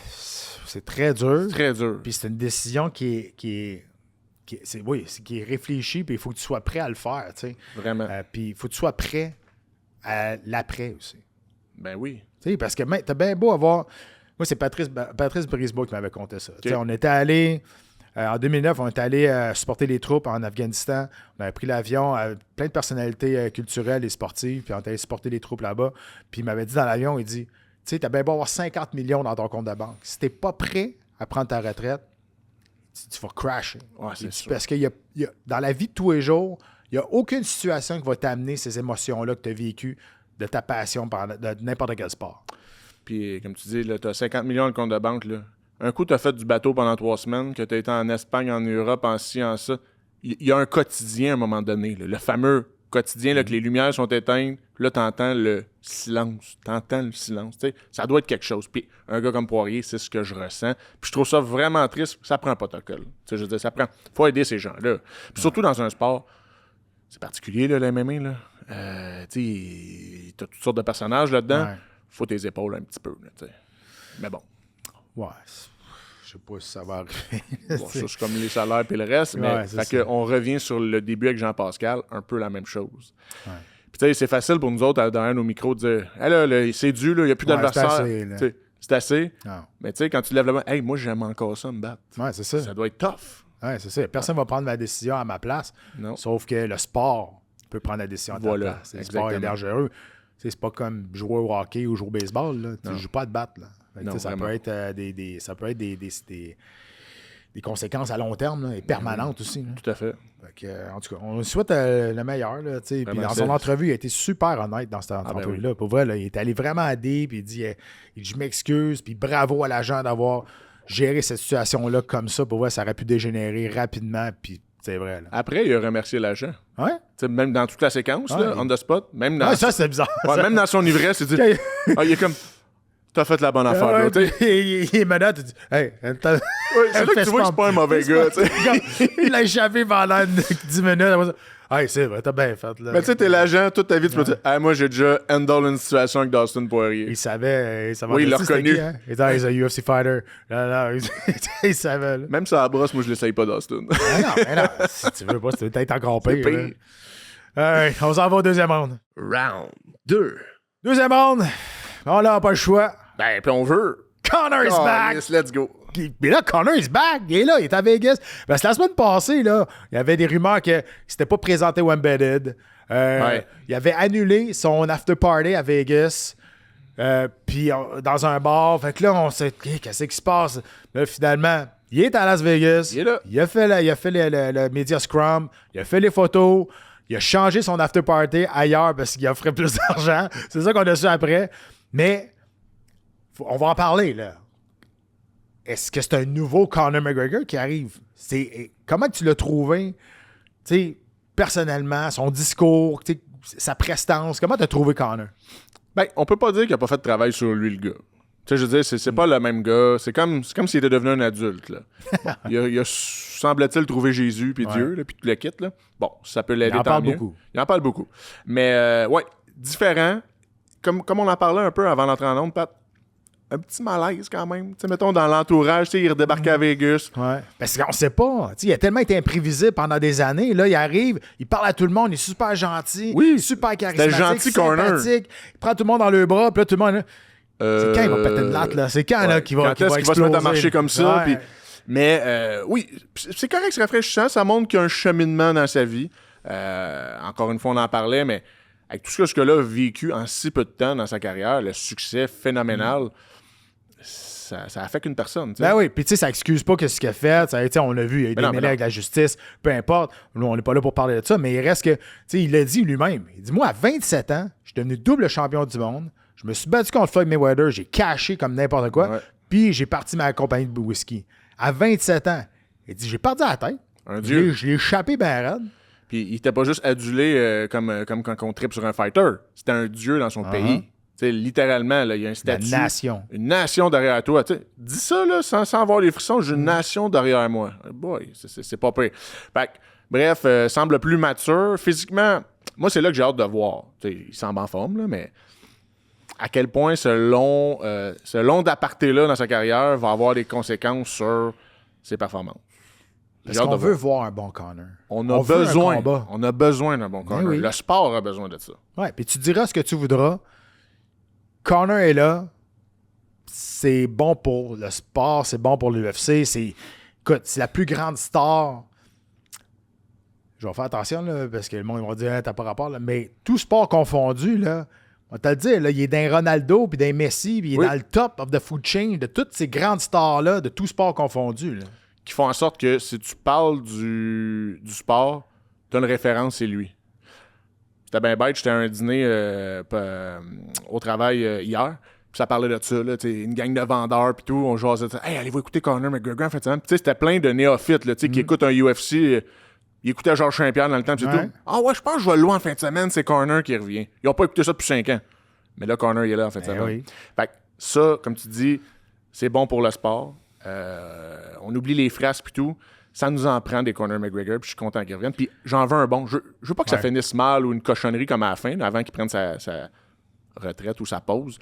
C'est très dur. C'est très dur. Puis c'est une décision qui est réfléchie, puis il faut que tu sois prêt à le faire, tu sais. Vraiment. Puis il faut que tu sois prêt à l'après aussi. Ben oui. Tu sais, parce que t'as bien beau avoir... Moi, c'est Patrice Brisebois qui m'avait conté ça. Okay. On était allé... en 2009, on est allé supporter les troupes en Afghanistan. On avait pris l'avion, plein de personnalités culturelles et sportives, puis on est allé supporter les troupes là-bas. Puis il m'avait dit dans l'avion, il dit, tu sais, t'as bien beau avoir 50 millions dans ton compte de banque. Si t'es pas prêt à prendre ta retraite, tu vas crasher. Ouais, c'est sûr. Parce que dans la vie de tous les jours, il n'y a aucune situation qui va t'amener ces émotions-là que tu as vécues de ta passion de n'importe quel sport. Puis, comme tu dis, tu as 50 millions dans le compte de banque, là. Un coup, tu as fait du bateau pendant 3 semaines, que tu as été en Espagne, en Europe, en ci, en ça. Il y a un quotidien à un moment donné. Là. Le fameux quotidien, là, que les lumières sont éteintes. Là, tu entends le silence. T'sais, ça doit être quelque chose. Puis un gars comme Poirier, c'est ce que je ressens. Puis je trouve ça vraiment triste. Ça prend un protocole. Je veux dire, ça prend... faut aider ces gens-là. Puis surtout dans un sport, c'est particulier, là, le MMA. Là. Tu as toutes sortes de personnages là-dedans. Ouais. Faut tes épaules un petit peu. Là, mais bon. Ouais. Je sais pas si ça va arriver. Bon, ça, c'est comme les salaires et le reste. Mais on revient sur le début avec Jean-Pascal, un peu la même chose. Ouais. Puis tu sais, c'est facile pour nous autres, derrière nos micros, de dire « Hey là, c'est dû, il n'y a plus d'adversaire. » C'est assez. Non. Mais tu sais, quand tu lèves la main, « Hey, moi, j'aime encore ça, me battre. » Ouais, c'est ça. Ça doit être tough. Ouais, c'est ça. Personne ne va prendre ma décision à ma place. Non. Sauf que le sport peut prendre la décision à ta place. Le sport est dangereux. C'est pas comme jouer au hockey ou jouer au baseball. Là. Tu ne joues pas à te battre. Là. Non, ça peut être des conséquences à long terme là, et permanentes aussi. Là. Tout à fait. En tout cas, on souhaite le meilleur. Là, puis dans son entrevue, il a été super honnête dans cette entrevue-là. Oui. Pour vrai, là, il est allé vraiment à D, puis il dit je m'excuse, puis bravo à l'agent d'avoir géré cette situation-là comme ça. Pour vrai, ça aurait pu dégénérer rapidement, puis c'est vrai. Là. Après, il a remercié l'agent. Ouais? T'sais, même dans toute la séquence, là, on the spot. Même dans ça, c'est bizarre. Ouais, même dans son ivresse, il dit il est comme t'as fait la bonne affaire. Là, il est malade, tu dis hey, c'est là que tu vois que c'est pas un mauvais gars. Il a échappé pendant 10 minutes. Hey, c'est vrai, t'as bien fait. Là. Mais tu sais, t'es l'agent, toute ta vie, tu peux dire moi, j'ai déjà handle une situation avec Dustin Poirier. Il savait. Oui, il l'a reconnu. Qui, hein? Il disait, he's a UFC fighter. Non, il savait. Là. Même ça à la brosse, moi, je l'essaye pas, Dustin. mais non, si tu veux pas, c'est peut-être encore pire. On s'en va au deuxième round. Round 2. Deuxième round. On n'a pas le choix. Ben, puis on veut. Connor is back! Yes, let's go. Mais là, Connor is back. Il est là, il est à Vegas. Parce que la semaine passée, là, il y avait des rumeurs qu'il s'était pas présenté au Embedded. Il avait annulé son after party à Vegas. Puis dans un bar. Fait que là, on s'est dit, qu'est-ce qui se passe? Là, finalement, il est à Las Vegas. Il est là. Il a fait le Media Scrum. Il a fait les photos. Il a changé son after party ailleurs parce qu'il offrait plus d'argent. C'est ça qu'on a su après. Mais on va en parler, là. Est-ce que c'est un nouveau Conor McGregor qui arrive? Comment tu l'as trouvé, personnellement, son discours, sa prestance? Comment tu as trouvé Conor? Ben, on peut pas dire qu'il a pas fait de travail sur lui, le gars. Tu sais, je veux dire, c'est pas le même gars. C'est comme s'il était devenu un adulte, là. Bon, il a semble-t-il trouvé Jésus puis Dieu, puis tout le kit, là. Bon, ça peut l'aider, tant mieux. Il en parle beaucoup. Mais, ouais, différent. Comme on en parlait un peu avant d'entrer en onde, Pat, un petit malaise quand même. Tu sais, mettons, dans l'entourage, il redébarquait à Vegas. Ouais. Parce qu'on sait pas. Il a tellement été imprévisible pendant des années. Là, il arrive, il parle à tout le monde, il est super gentil, super charismatique, gentil, sympathique. Il prend tout le monde dans le bras, puis là, tout le monde... C'est quand il va péter une latte, là? C'est quand, là, qu'il va exploser? Quand est-ce qu'il va se mettre à marcher comme ça? Ouais. Mais, oui, c'est correct, c'est rafraîchissant. Ça montre qu'il y a un cheminement dans sa vie. Encore une fois, on en parlait, mais avec tout ce que ce gars-là a vécu en si peu de temps dans sa carrière, le succès phénoménal... Ça affecte une personne. T'sais. Ben oui, puis tu sais, ça excuse pas ce qu'il a fait. On l'a vu, il y a eu des mêlées avec la justice, peu importe. Nous, on n'est pas là pour parler de ça, mais il reste que, il l'a dit lui-même. Il dit, moi, à 27 ans, je suis devenu double champion du monde. Je me suis battu contre Floyd Mayweather, j'ai caché comme n'importe quoi, puis j'ai parti ma compagnie de whisky. À 27 ans, il dit, j'ai perdu la tête. Un dieu. Je l'ai échappé ben raide. Puis il était pas juste adulé comme quand on tripe sur un fighter. C'était un dieu dans son pays. T'sais, littéralement, il y a un statut. Une nation derrière toi. T'sais, dis ça là, sans avoir les frissons, j'ai une nation derrière moi. Boy, c'est pas pire. Bref, semble plus mature. Physiquement, moi, c'est là que j'ai hâte de voir. T'sais, il semble en forme, là, mais à quel point ce long d'aparté-là dans sa carrière va avoir des conséquences sur ses performances. Parce qu'on veut voir un bon Conor. On a besoin d'un bon Conor. Oui. Le sport a besoin de ça. Ouais, puis tu diras ce que tu voudras. Conor est là, c'est bon pour le sport, c'est bon pour l'UFC, écoute, c'est la plus grande star. Je vais faire attention, là, parce que le monde va dire t'as pas rapport, là, mais tout sport confondu, là, on va te le dire, là, il est dans Ronaldo, puis dans Messi, puis il est dans le top of the food chain de toutes ces grandes stars-là, de tout sport confondu. Là. Qui font en sorte que si tu parles du sport, tu as une référence, c'est lui. C'était bien bête, j'étais à un dîner au travail hier, puis ça parlait de ça, là, une gang de vendeurs, puis tout, on jasait, hey, allez-vous écouter Conor McGregor, en fait, c'était plein de néophytes, là, qui écoutent un UFC, ils écoutaient Georges Saint-Pierre dans le temps, puis c'est tout. Ah ouais, je pense que je vais le louer en fin de semaine, c'est Conor qui revient. Ils n'ont pas écouté ça depuis 5 ans. Mais là, Conor, il est là en fin de semaine. Oui. Fait que ça, comme tu dis, c'est bon pour le sport. On oublie les frasques, puis tout. Ça nous en prend des Conor McGregor, puis je suis content qu'il revienne. Puis j'en veux un bon. Je veux pas que ça finisse mal ou une cochonnerie comme à la fin, là, avant qu'il prenne sa retraite ou sa pause.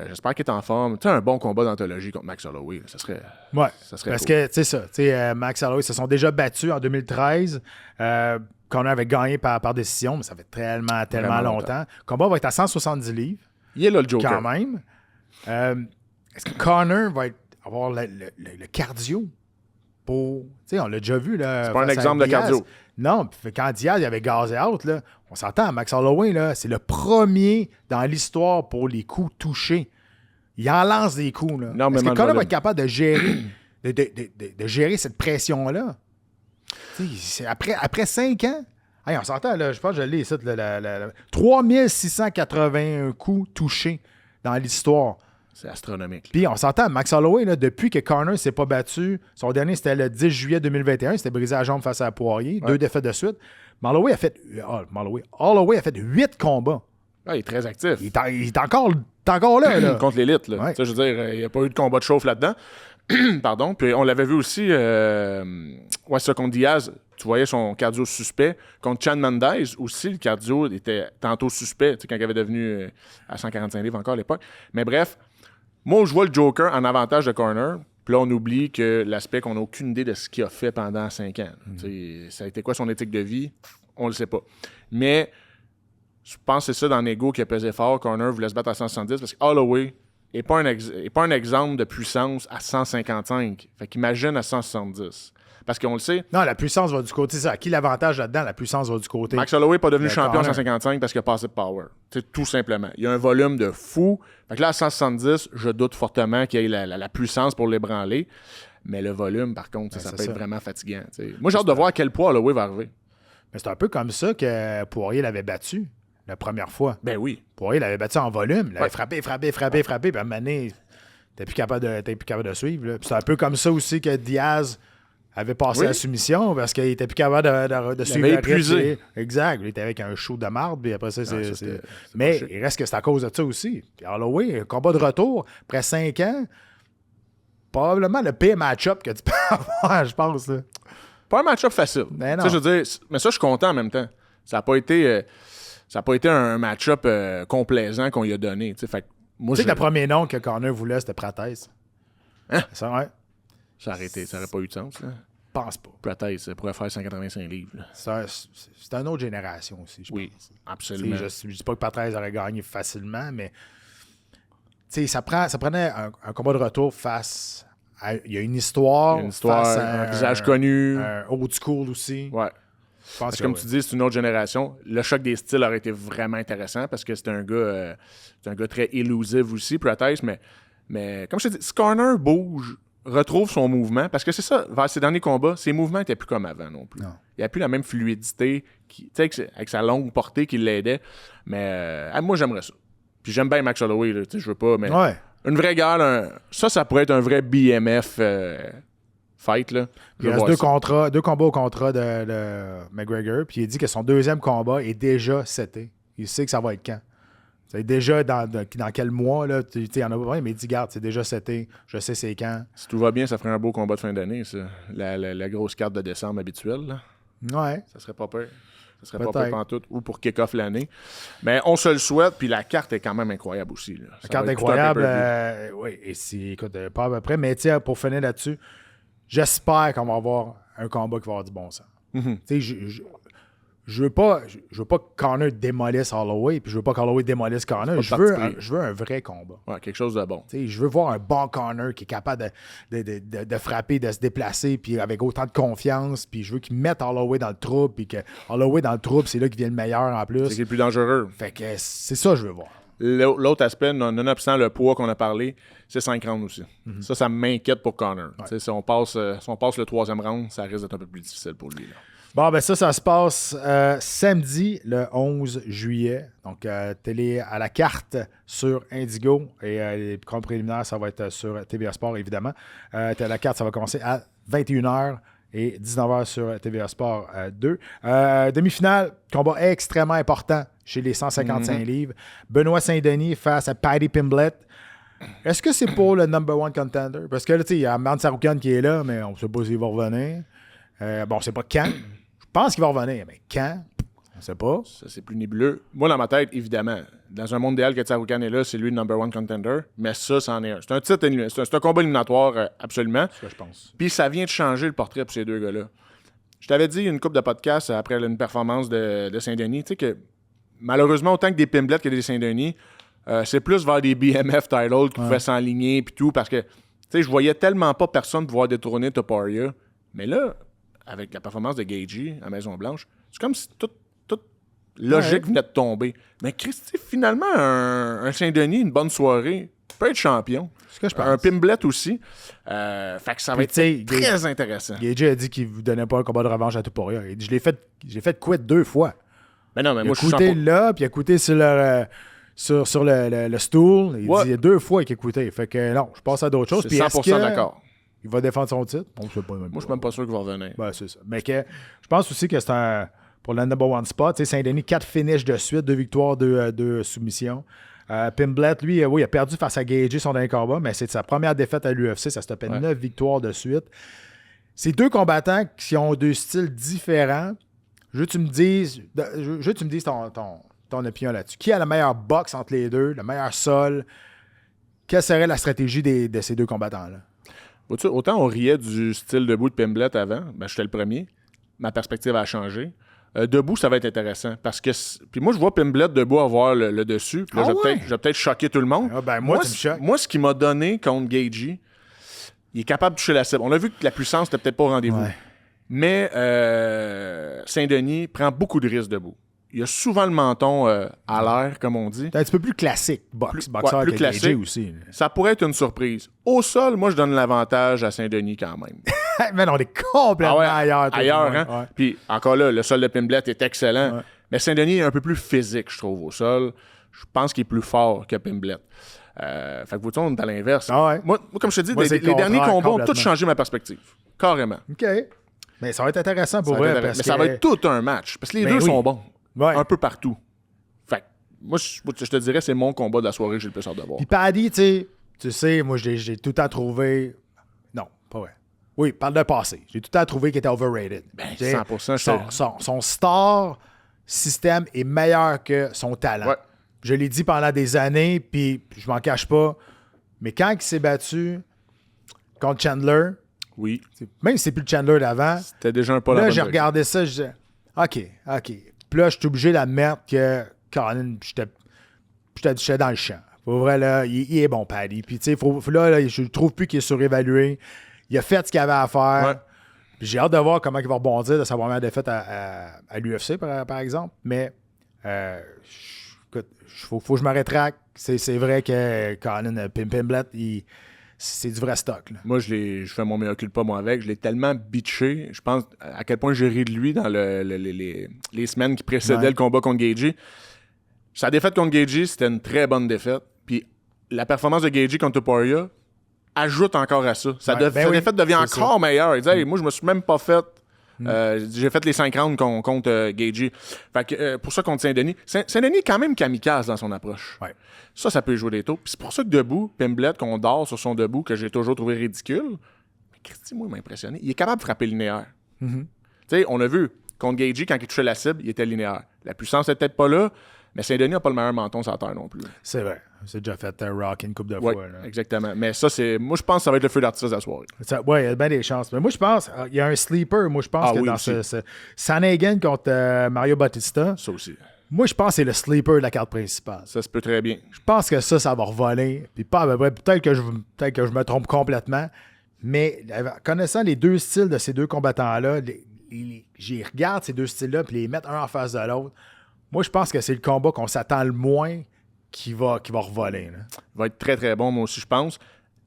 J'espère qu'il est en forme. Tu sais, un bon combat d'anthologie contre Max Holloway, ça serait. Ouais. Ça serait parce cool. que, tu sais, ça. Max Holloway se sont déjà battus en 2013. Conor avait gagné par décision, mais ça fait tellement longtemps. Le combat va être à 170 livres. Il est là, le Joker. Quand même. Est-ce que Conor va avoir le cardio? Tu sais, on l'a déjà vu. Là, c'est pas un exemple de cardio. Non, quand Diaz il avait gazé out, là, on s'entend, Max Holloway, là, c'est le premier dans l'histoire pour les coups touchés. Il en lance des coups. Là. Est-ce que Conor va être capable de gérer, de gérer cette pression-là? Après 5 ans, hey, on s'entend, là, je pense que je l'ai ici, 3681 coups touchés dans l'histoire. C'est astronomique. Puis on s'entend, Max Holloway, là, depuis que Conor ne s'est pas battu, son dernier c'était le 10 juillet 2021, c'était brisé la jambe face à Poirier, 2 défaites de suite. Holloway a fait 8 combats. Ah, il est très actif. Il est encore là. Contre l'élite. Là. Ouais. Je veux dire, il n'y a pas eu de combat de chauffe là-dedans. Pardon. Puis on l'avait vu aussi, ça contre Diaz. Tu voyais son cardio suspect. Contre Chan Mendez aussi, le cardio était tantôt suspect, quand il avait devenu à 145 livres encore à l'époque. Mais bref, moi, je vois le Joker en avantage de Conor. Puis là, on oublie que l'aspect qu'on n'a aucune idée de ce qu'il a fait pendant 5 ans. Ça a été quoi son éthique de vie? On le sait pas. Mais je pense que c'est ça dans l'ego qui a pesé fort. Conor voulait se battre à 170 parce que Holloway n'est pas un exemple de puissance à 155. Fait qu'imagine à 170. Parce qu'on le sait. Non, la puissance va du côté. C'est à qui l'avantage là-dedans? La puissance va du côté. Max Holloway n'est pas devenu champion à 155 parce qu'il a passé de power. C'est tout simplement. Il y a un volume de fou. Fait que là, à 170, je doute fortement qu'il y ait la puissance pour l'ébranler. Mais le volume, par contre, ça peut être vraiment fatigant. T'sais. Moi, j'ai hâte de voir à quel poids Holloway va arriver. Mais c'est un peu comme ça que Poirier l'avait battu la première fois. Ben oui. Poirier l'avait battu en volume. Il l'avait frappé. Puis à un moment donné, t'es plus capable de suivre. Là. Puis c'est un peu comme ça aussi que Diaz avait passé la soumission parce qu'il était plus capable de suivre le épuisé. Exact. Il était avec un show de marde. Puis après ça, Mais pas il reste que c'est à cause de ça aussi. Puis Holloway, combat de retour, après 5 ans, probablement le pire match-up que tu peux avoir, je pense. Là. Pas un match-up facile. Mais non. Je veux dire, mais ça, je suis content en même temps. Ça n'a pas été un match-up complaisant qu'on lui a donné. Fait que moi, tu sais que le premier nom que Conor voulait, c'était Prates. Hein? Ça, ouais. Ça aurait pas eu de sens. Là. Je pense pas. Prates pourrait faire 185 livres. Là. C'est une autre génération aussi, je pense. Absolument. Je dis pas que Prates aurait gagné facilement, mais ça prenait un combat de retour face à... Il y a une histoire. Face à un visage connu. Un old school aussi. Ouais. Parce que comme tu dis, c'est une autre génération. Le choc des styles aurait été vraiment intéressant parce que c'est un gars très élusif aussi, Prates, mais comme je te dis, si Conor bouge, retrouve son mouvement, parce que c'est ça, vers ses derniers combats, ses mouvements n'étaient plus comme avant non plus. Non. Il n'y a plus la même fluidité, avec sa longue portée qui l'aidait. Mais moi, j'aimerais ça. Puis j'aime bien Max Holloway, là, je veux pas, mais une vraie guerre, ça pourrait être un vrai BMF fight. Là. Il reste deux combats au contrat de McGregor, puis il dit que son deuxième combat est déjà seté. Il sait que ça va être quand. C'est déjà dans quel mois, là, il y en a pas, mais il dit, garde, c'est déjà seté, je sais c'est quand. Si tout va bien, ça ferait un beau combat de fin d'année, ça. La grosse carte de décembre habituelle, là. Ouais. Ça serait pas peur. Ça serait pas peur pantoute, ou pour kick-off l'année. Mais on se le souhaite, puis la carte est quand même incroyable aussi. Là. La carte est incroyable, oui, et écoute, pas à peu près, mais pour finir là-dessus, j'espère qu'on va avoir un combat qui va avoir du bon sens. Mm-hmm. Tu sais, je veux pas que Conor démolisse Holloway, puis je veux pas qu'Holloway démolisse Conor. Je veux un vrai combat. Ouais, quelque chose de bon. T'sais, je veux voir un bon Conor qui est capable de frapper, de se déplacer, puis avec autant de confiance, puis je veux qu'il mette Holloway dans le trouble, puis que Holloway dans le trouble, c'est là qu'il vient le meilleur en plus. C'est qui est le plus dangereux. Fait que c'est ça que je veux voir. L'autre aspect, nonobstant le poids qu'on a parlé, c'est 5 rounds aussi. Mm-hmm. Ça m'inquiète pour Conor. Ouais. Si on passe le 3e round, ça risque d'être un peu plus difficile pour lui. Là. Bon, ben ça se passe samedi, le 11 juillet. Donc, télé à la carte sur Indigo. Et les comptes préliminaires, ça va être sur TVA Sport, évidemment. La carte, ça va commencer à 21h et 19h sur TVA Sport 2. Demi-finale, combat extrêmement important chez les 155 livres. Benoît Saint-Denis face à Paddy Pimblett. Est-ce que c'est pour le number one contender? Parce que là, tu sais, il y a Mount Saroukan qui est là, mais on ne sait pas s'il va revenir. Bon, c'est pas quand. Je pense qu'il va revenir, mais quand? On ne sait pas. Ça, c'est plus nébuleux. Moi, dans ma tête, évidemment, dans un monde idéal que Tsaroukan est là, c'est lui le number one contender, mais ça, c'en est un. C'est un titre, c'est un combat éliminatoire, absolument. C'est ce que je pense. Puis ça vient de changer le portrait pour ces deux gars-là. Je t'avais dit une couple de podcasts après une performance de Saint-Denis, tu sais que malheureusement, autant que des Pimblett que des Saint-Denis, c'est plus vers des BMF titles qui pouvaient s'enligner puis tout, parce que, tu sais, je voyais tellement pas personne pouvoir détourner Topuria, mais là, avec la performance de Gaethje à Maison-Blanche, c'est comme si toute logique venait de tomber. Mais Christy, finalement, un Saint-Denis, une bonne soirée, peut être champion. C'est ce que je pense. Un Pimblett aussi. Fait que ça va être très intéressant. Gaethje a dit qu'il ne vous donnait pas un combat de revanche à Topuria. Il dit, je l'ai fait quit 2 fois. Mais non, mais il moi, a coûté là, puis il a coûté sur le stool. Il dit 2 fois qu'il a coûté. Fait que non, je passe à d'autres choses. C'est 100% d'accord. Il va défendre son titre. Moi, je suis même pas sûr qu'il va revenir. Ben, c'est ça. Mais je pense aussi que c'est pour le number one spot. Saint-Denis, 4 finishes de suite, 2 victoires, 2 soumissions. Pimblett, lui, il a perdu face à Gaethje son dernier combat, mais c'est sa première défaite à l'UFC. Ça se topait 9 victoires de suite. C'est 2 combattants qui ont 2 styles différents. Je veux que tu me dises ton opinion là-dessus. Qui a la meilleure boxe entre les deux, le meilleur sol? Quelle serait la stratégie de ces 2 combattants-là? Autant on riait du style debout de Pimblett avant, ben j'étais le premier. Ma perspective a changé. Debout, ça va être intéressant. Parce que. Puis moi, je vois Pimblett debout avoir le dessus. Puis là, je vais peut-être choquer tout le monde. Moi, tu me choques. Moi, ce qu'il m'a donné contre Gaethje, il est capable de toucher la cible. On a vu que la puissance n'était peut-être pas au rendez-vous. Ouais. Mais Saint-Denis prend beaucoup de risques debout. Il a souvent le menton à l'air, comme on dit. C'est un petit peu plus classique, boxeur plus que classique aussi. Ça pourrait être une surprise. Au sol, moi, je donne l'avantage à Saint-Denis quand même. Man, on est complètement ailleurs. Ailleurs, hein? Ouais. Puis encore là, le sol de Pimblett est excellent. Ouais. Mais Saint-Denis est un peu plus physique, je trouve, au sol. Je pense qu'il est plus fort que Pimblett. Fait que vous on est à l'inverse. Ah ouais. Moi, comme je te dis, Moi, les derniers combats ont tous complètement. changé ma perspective. Carrément. OK. Mais ça va être intéressant pour Ça va vrai. être Parce mais que... ça va être tout un match. Parce que les Ben deux oui. sont bons. Ouais. Un peu partout. Fait que moi, je te dirais, c'est mon combat de la soirée que j'ai le plus hâte de voir. Puis Paddy, tu sais, moi, j'ai tout le temps trouvé... Non, pas vrai. Oui, parle de passé. J'ai tout le temps trouvé qu'il était overrated. Ben, Tu sais, 100%. son star système est meilleur que son talent. Ouais. Je l'ai dit pendant des années, puis je m'en cache pas. Mais quand il s'est battu contre Chandler, Oui. même si c'est plus le Chandler d'avant, C'était déjà un pas la là, bonne j'ai direction. regardé ça, je disais, OK. Puis là, je suis obligé d'admettre que Colin, j'étais dans le champ. Pour vrai, là, il est bon, Paddy. Puis, tu sais, là, je trouve plus qu'il est surévalué. Il a fait ce qu'il avait à faire. Ouais. Puis j'ai hâte de voir comment il va rebondir de sa première défaite à l'UFC, par exemple. Mais, écoute, faut que je me rétracte. C'est vrai que Colin Pimblett, c'est du vrai stock. Là. Moi, je fais mon meilleur culpa, moi, avec. Je l'ai tellement bitché. Je pense à quel point j'ai ri de lui dans les semaines qui précédaient le combat contre Gaethje. Sa défaite contre Gaethje, c'était une très bonne défaite. Puis la performance de Gaethje contre Topuria ajoute encore à ça. Sa défaite devient encore meilleure. Il dit, hey, moi, je me suis même pas fait... j'ai fait les 5 rounds contre Gaethje. Fait que, pour ça, contre Saint-Denis. Saint-Denis est quand même kamikaze dans son approche. Ouais. Ça peut jouer des taux. Puis c'est pour ça que debout, Pimblett, qu'on dort sur son debout, que j'ai toujours trouvé ridicule, mais Christy, moi, il m'a impressionné. Il est capable de frapper linéaire. Tu sais, on a vu, contre Gaethje, quand il touchait la cible, il était linéaire. La puissance n'était peut-être pas là, mais Saint-Denis n'a pas le meilleur menton sur la terre non plus. C'est vrai. C'est déjà fait rock une couple de Ouais, fois. Là. exactement. Mais ça, moi, je pense que ça va être le feu d'artifice de la soirée. Oui, il y a bien des chances. Mais moi, je pense, il y a un sleeper. Moi, je pense que oui, dans aussi. Sanagan contre Mario Bautista, Ça aussi. moi, je pense que c'est le sleeper de la carte principale. Ça se peut très bien. Je pense que ça va revoler. Puis pas à peu près. Peut-être que je me trompe complètement. Mais connaissant les deux styles de ces deux combattants-là, j'y regarde ces deux styles-là puis les mettre un en face de l'autre. Moi, je pense que c'est le combat qu'on s'attend le moins qui va revoler. Là. Il va être très, très bon, moi aussi, je pense.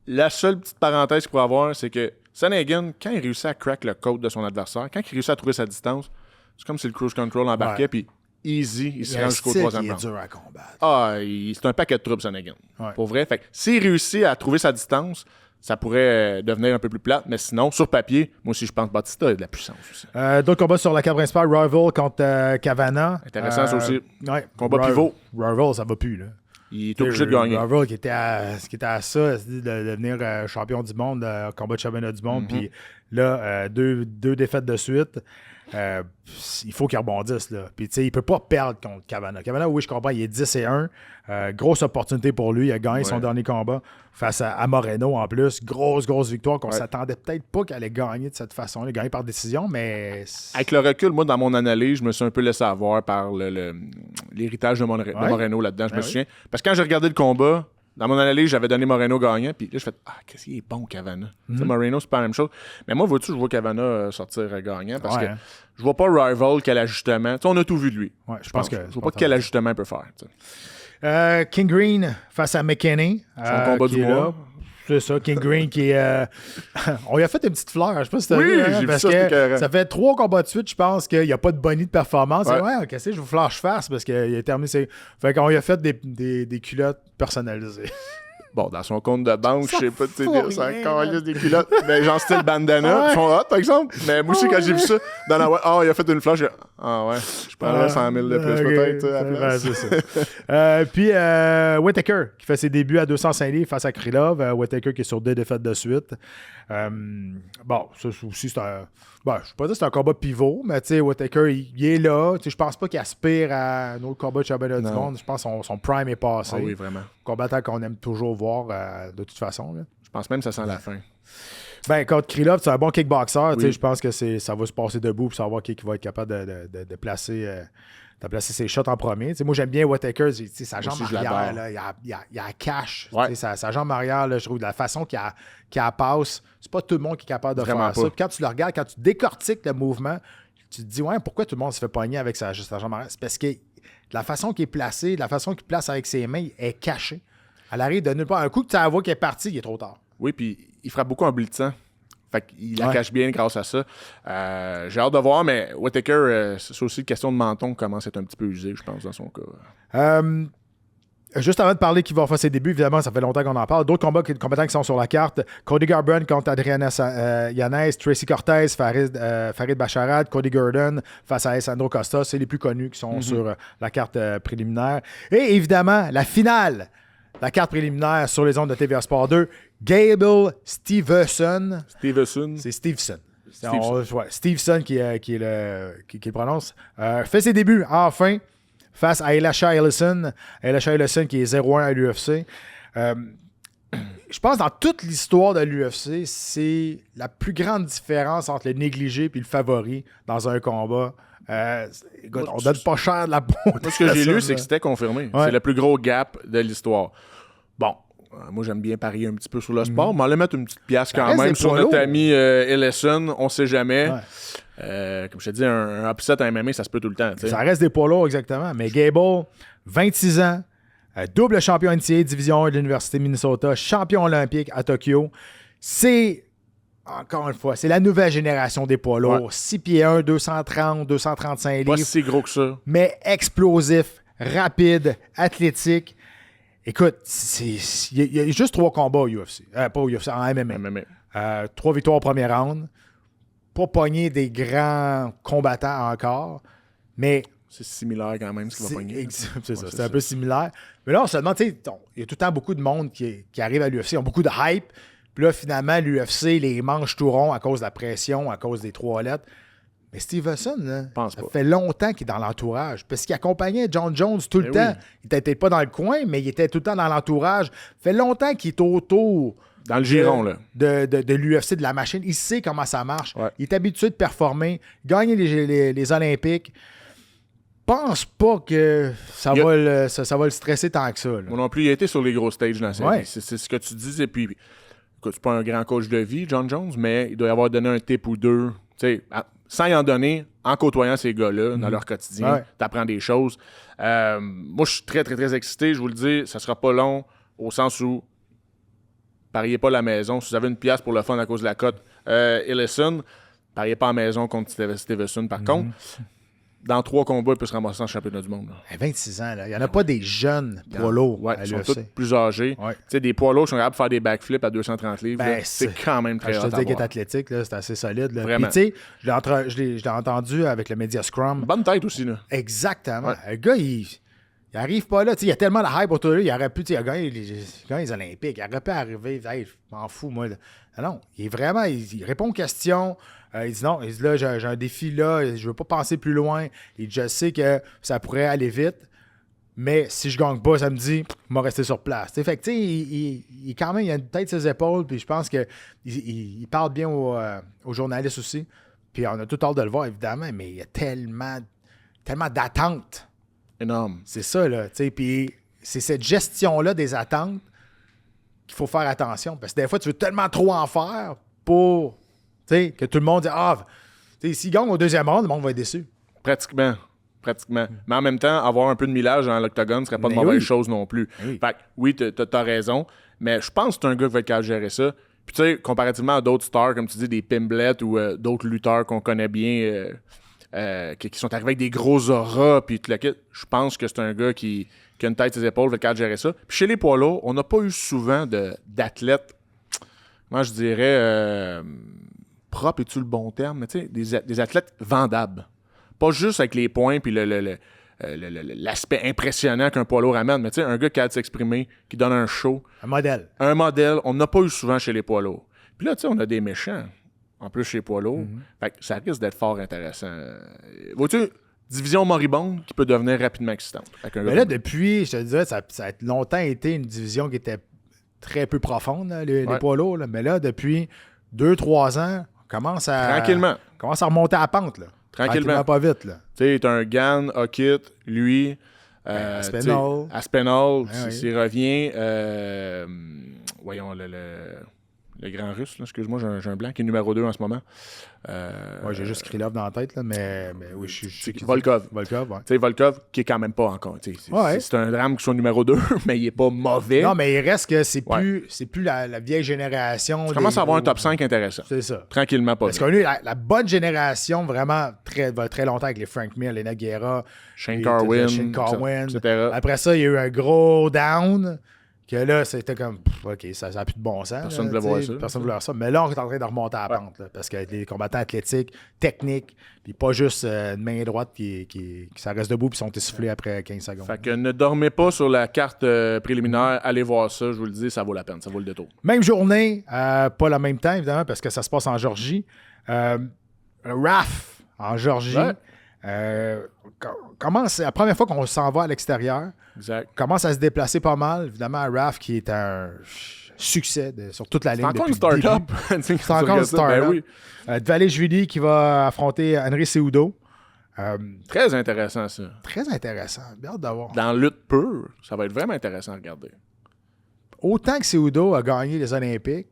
La seule petite parenthèse qu'il pourrait avoir, c'est que Sanagan, quand il réussit à crack le code de son adversaire, quand il réussit à trouver sa distance, c'est comme si le cruise control embarquait, puis easy, il se rend jusqu'au troisième round. Il est dur à combattre. C'est un paquet de troubles, Sanagan. Ouais. Pour vrai. Fait que s'il réussit à trouver sa distance, ça pourrait devenir un peu plus plate, mais sinon, sur papier, moi aussi, je pense que Bautista a de la puissance aussi. D'autres combats sur la carte principale, Rival contre Cavana. Intéressant, ça aussi. Ouais. Combat pivot. Rival, ça va plus, là. Il est obligé de gagner. Rival qui était à ça, de devenir champion du monde, combat de championnat du monde, puis là, deux défaites de suite. Il faut qu'il rebondisse. Là. Puis, tu sais, il peut pas perdre contre Cavana. Cavana, oui, je comprends, il est 10-1. Grosse opportunité pour lui. Il a gagné son dernier combat face à Moreno en plus. Grosse victoire qu'on s'attendait peut-être pas qu'elle allait gagner de cette façon. Il a gagné par décision, mais... Avec le recul, moi, dans mon analyse, je me suis un peu laissé avoir par l'héritage de Moreno là-dedans, je me souviens. Parce que quand j'ai regardé le combat, dans mon analyse, j'avais donné Moreno gagnant, puis là, je fais qu'est-ce qu'il est bon, Cavana. Moreno, c'est pas la même chose. Mais moi, vois-tu, je vois Cavana sortir gagnant parce que je vois pas Rival quel ajustement. Tu sais, on a tout vu de lui. Ouais, je pense que. Je vois pas quel ajustement il peut faire. King Green face à McKinney. Son combat du mois. C'est ça, King Green qui est. On lui a fait une petite fleur, je sais pas si t'as Oui, vu. j'ai vu parce ça, c'était que écœurant. ça fait 3 combats de suite, je pense qu'il n'y a pas de bonnie de performance. Ouais. Qu'est-ce que je vous flash face parce qu'il a terminé ses. Fait qu'on lui a fait des culottes personnalisées. Bon, dans son compte de banque, je sais pas, tu fout sais, c'est rien, encore des culottes, mais genre style bandana, ils sont hot, par exemple. Mais moi aussi, quand j'ai vu ça, dans la il a fait une flash, je prendrais 100 000 de plus, peut-être, à la place. C'est ça. Puis, Whittaker, qui fait ses débuts à 205 livres face à Krylov. Whittaker qui est sur 2 défaites de suite. Bon, ça aussi, c'est un... Bon, je ne vais pas dire que c'est un combat pivot, mais tu sais, Whittaker, il est là. Je pense pas qu'il aspire à un autre combat de championnat du monde. Je pense que son prime est passé. Ah oui, vraiment. Combattant qu'on aime toujours voir de toute façon. Là. Je pense même que ça sent la fin. Ben, contre Krylov, c'est un bon kickboxer. Oui. Je pense que ça va se passer debout pour savoir qui va être capable de placer ses shots en premier. Moi, j'aime bien Whittaker. Sa jambe arrière, là, il a cash. Ouais. Sa jambe arrière, là, je trouve, de la façon qu'il passe, c'est pas tout le monde qui est capable de Vraiment faire ça. pas. Puis quand tu le regardes, quand tu décortiques le mouvement, tu te dis, pourquoi tout le monde se fait pogner avec sa jambe arrière? C'est parce que la façon qu'il est placé, la façon qu'il place avec ses mains, est cachée. Elle arrive de nulle part. Un coup que tu la vois qui est parti, il est trop tard. Oui, puis il frappe beaucoup en blitzant. Fait qu'il la cache bien grâce à ça. J'ai hâte de voir, mais Whittaker, c'est aussi une question de menton qui commence à être un petit peu usé, je pense, dans son cas. Juste avant de parler qui va faire ses débuts, évidemment, ça fait longtemps qu'on en parle. D'autres combattants qui sont sur la carte. Cody Garbrandt contre Adriana Yanez, Tracy Cortez, Farid Basharat, Cody Gordon face à Alessandro Costa. C'est les plus connus qui sont sur la carte préliminaire. Et évidemment, la finale, la carte préliminaire sur les ondes de TVA Sport 2, Gable Stevenson. C'est Stevenson. Stevenson qui le prononce. Fait ses débuts, enfin, face à Elisha Ellison. Elisha Ellison qui est 0-1 à l'UFC. Je pense que dans toute l'histoire de l'UFC, c'est la plus grande différence entre le négligé et le favori dans un combat. Écoute, on donne pas cher de la peau. Moi, ce que j'ai lu, c'est que c'était confirmé. Ouais. C'est le plus gros gap de l'histoire. Bon, moi, j'aime bien parier un petit peu sur le sport, mais on va mettre une petite pièce quand même sur notre ami Ellison. On sait jamais. Comme je te dis, un upset à MMA, ça se peut tout le temps. T'sais. Ça reste des poids lourds, exactement. Mais Gable, 26 ans, double champion NCAA Division 1 de l'Université de Minnesota, champion olympique à Tokyo. C'est, encore une fois, c'est la nouvelle génération des poids lourds. 6 pieds 1, 230, 235 livres. Pas si gros que ça. Mais explosif, rapide, athlétique. Écoute, il y a juste 3 combats au UFC. Pas au UFC, en MMA. 3 victoires au premier round. Pas pogner des grands combattants encore, mais... C'est similaire quand même, ce qu'il va pogner. C'est ça, c'est un peu similaire. Mais là, on se demande, tu sais, il y a tout le temps beaucoup de monde qui arrive à l'UFC, ils ont beaucoup de hype, puis là, finalement, l'UFC les mange tout rond à cause de la pression, à cause des 3 lettres. Mais Stevenson, là, ça fait longtemps qu'il est dans l'entourage, parce qu'il accompagnait John Jones tout le temps. Oui. Il était peut-être pas dans le coin, mais il était tout le temps dans l'entourage. Ça fait longtemps qu'il est autour... Dans le giron, là. De l'UFC, de la machine. Il sait comment ça marche. Ouais. Il est habitué de performer, gagner les Olympiques. Pense pas que ça va le stresser tant que ça. Là. Moi non plus, il a été sur les gros stages dans sa vie. C'est ce que tu dis. Et puis, écoute, c'est pas un grand coach de vie, John Jones, mais il doit y avoir donné un tip ou deux. Sans y en donner, en côtoyant ces gars-là dans leur quotidien, t'apprends des choses. Moi, je suis très, très, très excité. Je vous le dis, ça sera pas long au sens où pariez pas la maison. Si vous avez une pièce pour le fun à cause de la cote Ellison, pariez pas à la maison contre Stevenson. Par contre, dans 3 combats, il peut se ramasser en championnat du monde. À 26 ans, là. Il n'y en a pas des jeunes poids lourds à l'UFC. Ils sont tous plus âgés. Des poids lourds qui sont capables de faire des backflips à 230 livres. C'est quand même très rare. Je te dis qu'il est athlétique, c'est assez solide. Là. Vraiment. Puis, je l'ai entendu avec le Media Scrum. Bonne tête aussi. Là. Exactement. Ouais. Le gars, il arrive pas là. Il y a tellement de hype autour de lui. Il aurait pu gagner les Olympiques. Il aurait pu arriver. Hey, je m'en fous, moi. Là. Non, il est vraiment. Il répond aux questions. Il dit non. Il dit là, j'ai un défi là. Je veux pas penser plus loin. Il dit je sais que ça pourrait aller vite. Mais si je gagne pas samedi, il m'a resté sur place. T'sais, fait que, il quand même, il a une tête sur ses épaules. Puis je pense qu'il parle bien aux journalistes aussi. Puis on a tout hâte de le voir, évidemment. Mais il y a tellement d'attentes. Énorme. C'est ça, là. Puis c'est cette gestion-là des attentes qu'il faut faire attention. Parce que des fois, tu veux tellement trop en faire pour que tout le monde dise s'il gagne au 2e round, le monde va être déçu. Pratiquement. Mais en même temps, avoir un peu de millage dans l'octogone ne serait pas de mauvaise chose non plus. Fait que, oui, t'as raison. Mais je pense que c'est un gars qui va être capable de gérer ça. Puis tu sais, comparativement à d'autres stars, comme tu dis, des Pimblet ou d'autres lutteurs qu'on connaît bien... qui sont arrivés avec des gros auras, puis tout le kit. Je pense que c'est un gars qui a une tête sur ses épaules, qui va gérer ça. Puis chez les poids lourds, on n'a pas eu souvent d'athlètes, moi je dirais, propre, es-tu le bon terme, mais tu sais, des athlètes vendables. Pas juste avec les points puis l'aspect impressionnant qu'un poids lourd amène, mais tu sais, un gars qui a de s'exprimer, qui donne un show. Un modèle. On n'a pas eu souvent chez les poids lourds. Puis là, tu sais, on a des méchants. En plus, chez poids lourd. Fait que ça risque d'être fort intéressant. Vois-tu, division moribonde qui peut devenir rapidement excitante. Mais là, depuis, je te dirais, ça a longtemps été une division qui était très peu profonde, là, les poids lourds. Là. Mais là, depuis 2-3 ans, on commence à remonter à la pente. Là. Tranquillement, pas vite. Tu sais, t'as un Gann, Hockit, lui. Aspinall. Aspinall, s'il revient. Voyons, le grand russe, là, excuse-moi, j'ai un blanc qui est numéro 2 en ce moment. Ouais, j'ai juste Krylov dans la tête, là, mais oui, je suis. Volkov. Volkov, ouais. Tu sais, Volkov, qui est quand même pas encore. Ouais. C'est un drame qui soit numéro 2, mais il est pas mauvais. Non, mais il reste que c'est plus la vieille génération. Tu commences à avoir un top 5 intéressant. C'est ça. Tranquillement, pas Parce qu'on a eu la bonne génération vraiment va très longtemps avec les Frank Mir, les Naguera, Shane Carwin, etc. Après ça, il y a eu un gros down. Que là, c'était comme, OK, ça n'a plus de bon sens. Personne ne voulait voir ça. Personne ne voulait voir ça. Mais là, on est en train de remonter à la pente. Là, parce que les combattants athlétiques, techniques, puis pas juste une main droite qui ça reste debout puis sont essoufflés après 15 secondes. Fait que ne dormez pas sur la carte préliminaire. Allez voir ça. Je vous le dis, ça vaut la peine. Ça vaut le détour. Même journée, pas le même temps, évidemment, parce que ça se passe en Géorgie. RAF en Géorgie. Commence, la première fois qu'on s'en va à l'extérieur, commence à se déplacer pas mal. Évidemment, RAF qui est un succès sur toute la ligne. C'est encore une start-up. C'est encore une start-up. Ben oui. Dvalishvili qui va affronter Henry Cejudo. Très intéressant, ça. Très intéressant. Bien hâte d'avoir. Dans lutte pure, ça va être vraiment intéressant à regarder. Autant que Cejudo a gagné les Olympiques,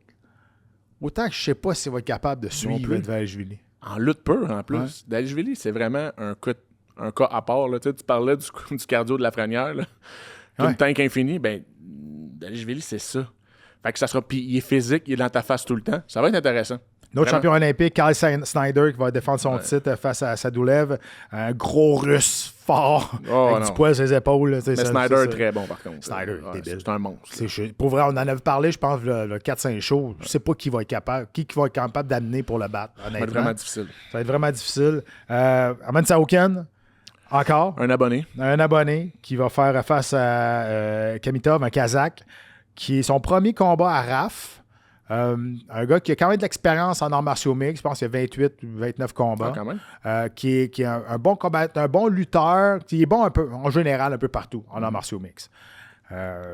autant que je ne sais pas s'il va être capable de suivre Dvalishvili. En lutte pure, en plus. Ouais. Dvalishvili, c'est vraiment un cas à part. Là. Tu parlais du cardio de Lafrenière. Une tank infinie. Ben, Dvalishvili, c'est ça. Fait que ça sera. Puis il est physique, il est dans ta face tout le temps. Ça va être intéressant. Notre champion olympique, Kyle Snyder, qui va défendre son titre face à Sadulev. Un gros russe fort, avec du poids sur les épaules. Là, mais Snyder est très bon, par contre. Snyder, débile. C'est un monstre. Pour vrai, on en avait parlé, je pense, le 4-5 shows. Je ne sais pas qui va être capable, va être capable d'amener pour le battre. Ça va être vraiment difficile. Ça va être vraiment difficile. Aman Saoukan, encore. Un abonné qui va faire face à Kamitov, un Kazakh, qui est son premier combat à RAF. Un gars qui a quand même de l'expérience en arts martiaux mixtes, je pense qu'il y a 28 ou 29 combats, quand même. qui est un bon combattant, un bon lutteur, qui est bon un peu, en général, un peu partout en arts martiaux mixtes.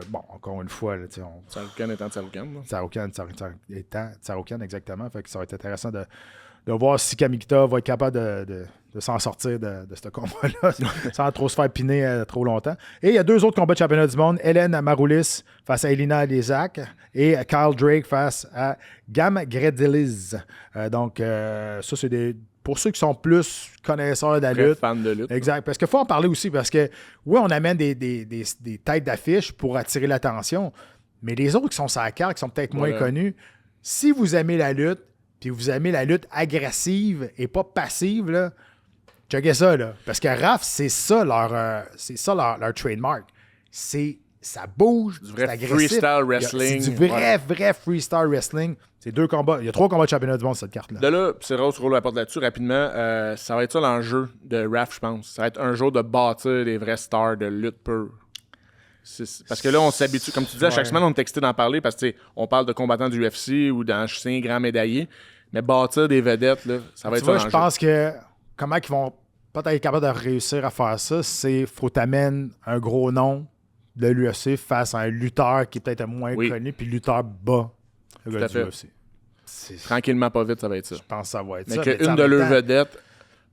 Bon, encore une fois, Tsarukyan étant Tsarukyan. Tsarukyan étant Tsarukyan, exactement. Fait que ça va être intéressant de voir si Kamikta va être capable de s'en sortir de ce combat-là sans trop se faire piner trop longtemps. Et il y a 2 autres combats de championnat du monde. Hélène Maroulis face à Elina Alezak et Kyle Drake face à Gam Gredeliz. Donc, ça, c'est pour ceux qui sont plus connaisseurs de la lutte. Fans de lutte. Exact. Parce qu'il faut en parler aussi, parce que, oui, on amène des têtes d'affiche pour attirer l'attention, mais les autres qui sont sur la carte, qui sont peut-être moins connus, si vous aimez la lutte, puis vous aimez la lutte agressive et pas passive, là, checkez ça, là. Parce que RAF, c'est ça leur trademark. Ça bouge, du vrai c'est freestyle wrestling. C'est du vrai freestyle wrestling. C'est 2 combats. Il y a 3 combats de championnat du monde sur cette carte-là. De là, c'est Rose roule la porte là-dessus rapidement. Ça va être ça l'enjeu de RAF, je pense. Ça va être un jour de bâtir des vrais stars de lutte pure. Parce que là, on s'habitue. Comme tu disais, chaque semaine, on est excité d'en parler parce qu'on parle de combattants du UFC ou d'anciens grands médaillés. Mais bâtir des vedettes, là, ça va être ça l'enjeu. Je pense que comment ils vont peut-être être capables de réussir à faire ça, c'est faut t'amener un gros nom de l'UFC face à un lutteur qui est peut-être moins connu, puis lutteur bas le gars du UFC. Tranquillement, pas vite, ça va être ça. Je pense que ça va être mais ça. Mais qu'une de leurs vedettes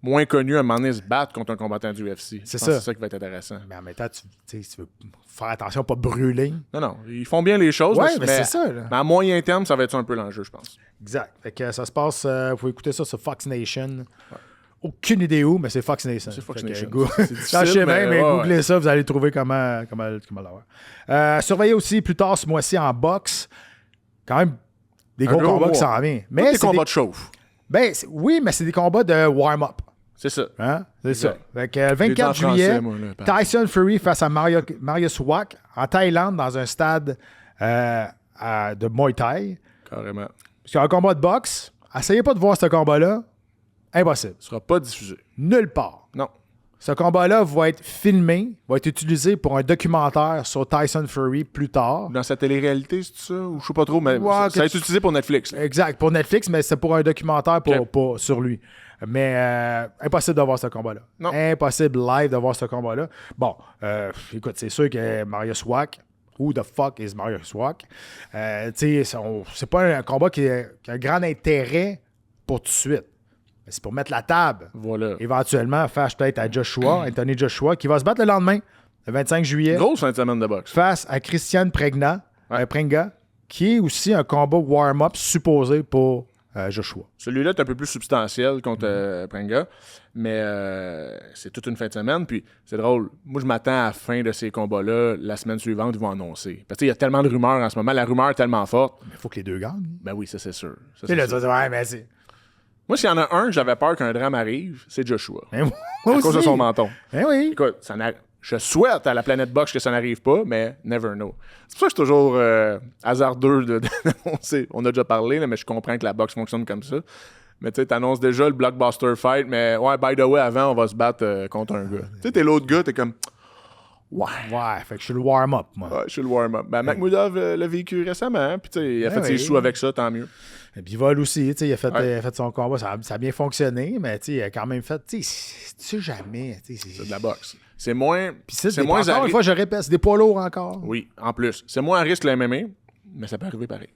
moins connue, à un moment donné, se battre contre un combattant du UFC. C'est ça qui va être intéressant. Mais en même temps, tu veux faire attention à pas brûler. Non, ils font bien les choses. Oui, mais c'est ça. Là. Mais à moyen terme, ça va être ça un peu l'enjeu, je pense. Exact. Fait que ça se passe, vous pouvez écouter ça sur Fox Nation. Ouais. Aucune idée où, mais c'est Fox Nation. C'est Fox Nation. C'est difficile, mais googlez ça, vous allez trouver comment l'avoir. Surveillez aussi plus tard ce mois-ci en boxe. Quand même, des gros combats qui s'en viennent. Mais des combats de chauffe. Ben, oui, mais c'est des combats de warm-up. C'est ça. Hein? C'est ça. Fait que, le 24 juillet, Tyson Fury face à Marius Wack en Thaïlande dans un stade de Muay Thai. Carrément. Parce qu'il y a un combat de boxe. Essayez pas de voir ce combat-là. Impossible. Ce sera pas diffusé. Nulle part. Non. Ce combat-là va être filmé, va être utilisé pour un documentaire sur Tyson Fury plus tard. Dans sa télé-réalité, c'est ça? Ou je sais pas trop, mais ça va être utilisé pour Netflix. Là. Exact, pour Netflix, mais c'est pour un documentaire sur lui. Mais impossible de voir ce combat-là. Non. Impossible live de voir ce combat-là. Bon, écoute, c'est sûr que Marius Wack, who the fuck is Marius Wack? C'est pas un combat qui a un grand intérêt pour tout de suite. C'est pour mettre la table. Voilà. Éventuellement, face peut-être à Anthony Joshua, qui va se battre le lendemain, le 25 juillet. Grosse fin de semaine de boxe. Face à Christian Prenga, qui est aussi un combat warm-up supposé pour Joshua. Celui-là est un peu plus substantiel contre Prenga, mais c'est toute une fin de semaine. Puis c'est drôle, moi je m'attends à la fin de ces combats-là, la semaine suivante, ils vont annoncer. Parce qu'il y a tellement de rumeurs en ce moment, la rumeur est tellement forte. Il faut que les deux gagnent. Ben oui, ça c'est sûr. Ça, Tu sais, là, tu vas dire, ouais, mais c'est. Moi, s'il y en a un que j'avais peur qu'un drame arrive, c'est Joshua. Ben, À cause de son menton. Ben oui. Écoute, je souhaite à la planète Box que ça n'arrive pas, mais never know. C'est pour ça que c'est toujours hasardeux d'annoncer. On a déjà parlé, là, mais je comprends que la boxe fonctionne comme ça. Mais tu sais, t'annonces déjà le blockbuster fight, mais ouais, by the way, avant, on va se battre contre un gars. Tu sais, t'es l'autre gars, t'es comme... Ouais. Ouais, fait que je suis le warm-up, moi. Ouais, je suis le warm-up. Ben, Makhmoudov l'a vécu récemment, puis tu sais, il a fait ses sous avec ça, tant mieux. Et puis Vol aussi, tu sais, il a fait son combat, ça a bien fonctionné, mais tu sais, il a quand même fait, tu sais jamais, tu sais. C'est de la boxe. C'est moins... Puis c'est moins encore une fois, je répète, c'est des poids lourds encore. Oui, en plus. C'est moins à risque le MMA, mais ça peut arriver pareil.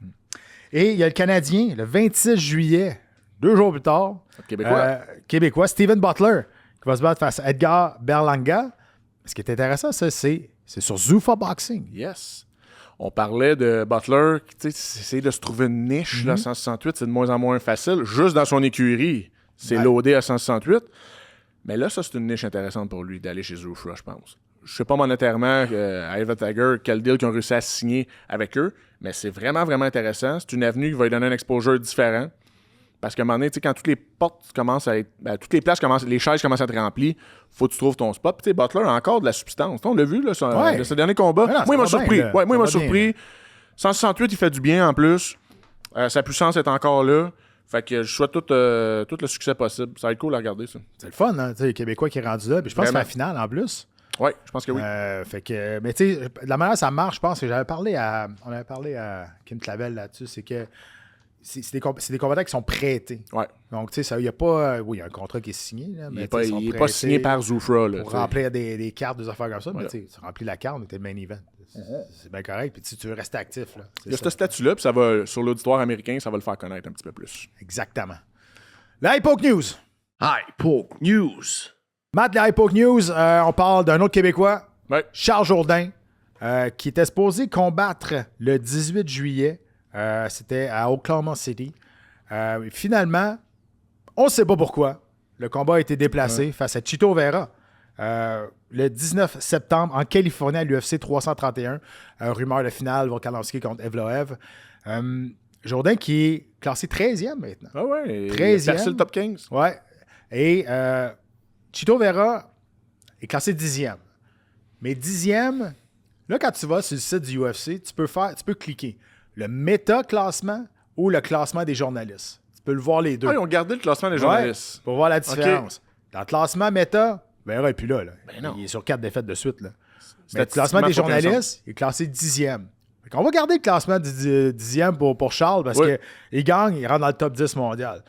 Et il y a le Canadien, le 26 juillet, 2 jours plus tard. Québécois, Steven Butler, qui va se battre face à Edgar Berlanga. Ce qui est intéressant, ça, c'est sur Zuffa Boxing. Yes. On parlait de Butler, tu sais, essayer de se trouver une niche, là, 168, c'est de moins en moins facile. Juste dans son écurie, c'est loadé à 168. Mais là, ça, c'est une niche intéressante pour lui d'aller chez Zuffa, je pense. Je sais pas monétairement à Eva Tiger quel deal qu'ils ont réussi à signer avec eux, mais c'est vraiment, vraiment intéressant. C'est une avenue qui va lui donner un exposure différent. Parce qu'à un moment donné, tu sais, quand toutes les portes commencent à être. Ben, toutes les places les chaises commencent à être remplies, faut que tu trouves ton spot. Puis, tu sais, Butler a encore de la substance. On l'a vu, là, de ce dernier combat. Ouais, non, moi, il m'a surpris. Bien, moi, il m'a surpris. 168, il fait du bien en plus. Sa puissance est encore là. Fait que je souhaite tout le succès possible. Ça va être cool à regarder, ça. C'est le fun, hein, tu sais, le Québécois qui est rendu là. Puis je pense que c'est la finale en plus. Oui, je pense que oui. Fait que, mais tu sais, de la manière dont ça marche, je pense que on avait parlé à Kim Clavel là-dessus, c'est que c'est des combattants qui sont prêtés. Ouais. Donc, tu sais, il n'y a pas. Oui, il y a un contrat qui est signé. Là, mais il n'est pas signé par Zuffa. Pour remplir des cartes, des affaires comme ça. Voilà. Mais tu remplis la carte, mais tu es le main event. C'est bien correct. Puis tu veux rester actif. Là, il y a ce statut-là, puis ça va, sur l'auditoire américain, ça va le faire connaître un petit peu plus. Exactement. La Hypoke News. Hypoke News. Matt, la Hypoke News, on parle d'un autre Québécois, Charles Jourdain, qui était supposé combattre le 18 juillet. C'était à Oklahoma City. Finalement, on ne sait pas pourquoi. Le combat a été déplacé face à Chito Vera. Le 19 septembre en Californie à l'UFC 331. Rumeur de finale, Volkanovski contre Evloev. Jourdain qui est classé 13e maintenant. Ah ouais, 13e. Il a percé le top 15. Ouais. Et Chito Vera est classé 10e. Mais 10e, là, quand tu vas sur le site du UFC, tu peux cliquer le méta-classement ou le classement des journalistes. Tu peux le voir les deux. Ah, ils ont gardé le classement des journalistes. Pour voir la différence. Dans le classement méta, Vera n'est plus là. Ben non. Il est sur 4 défaites de suite. Là. Mais le classement des journalistes, il est classé 10e. On va garder le classement du 10e pour Charles parce qu'il gagne, il rentre dans le top 10 mondial.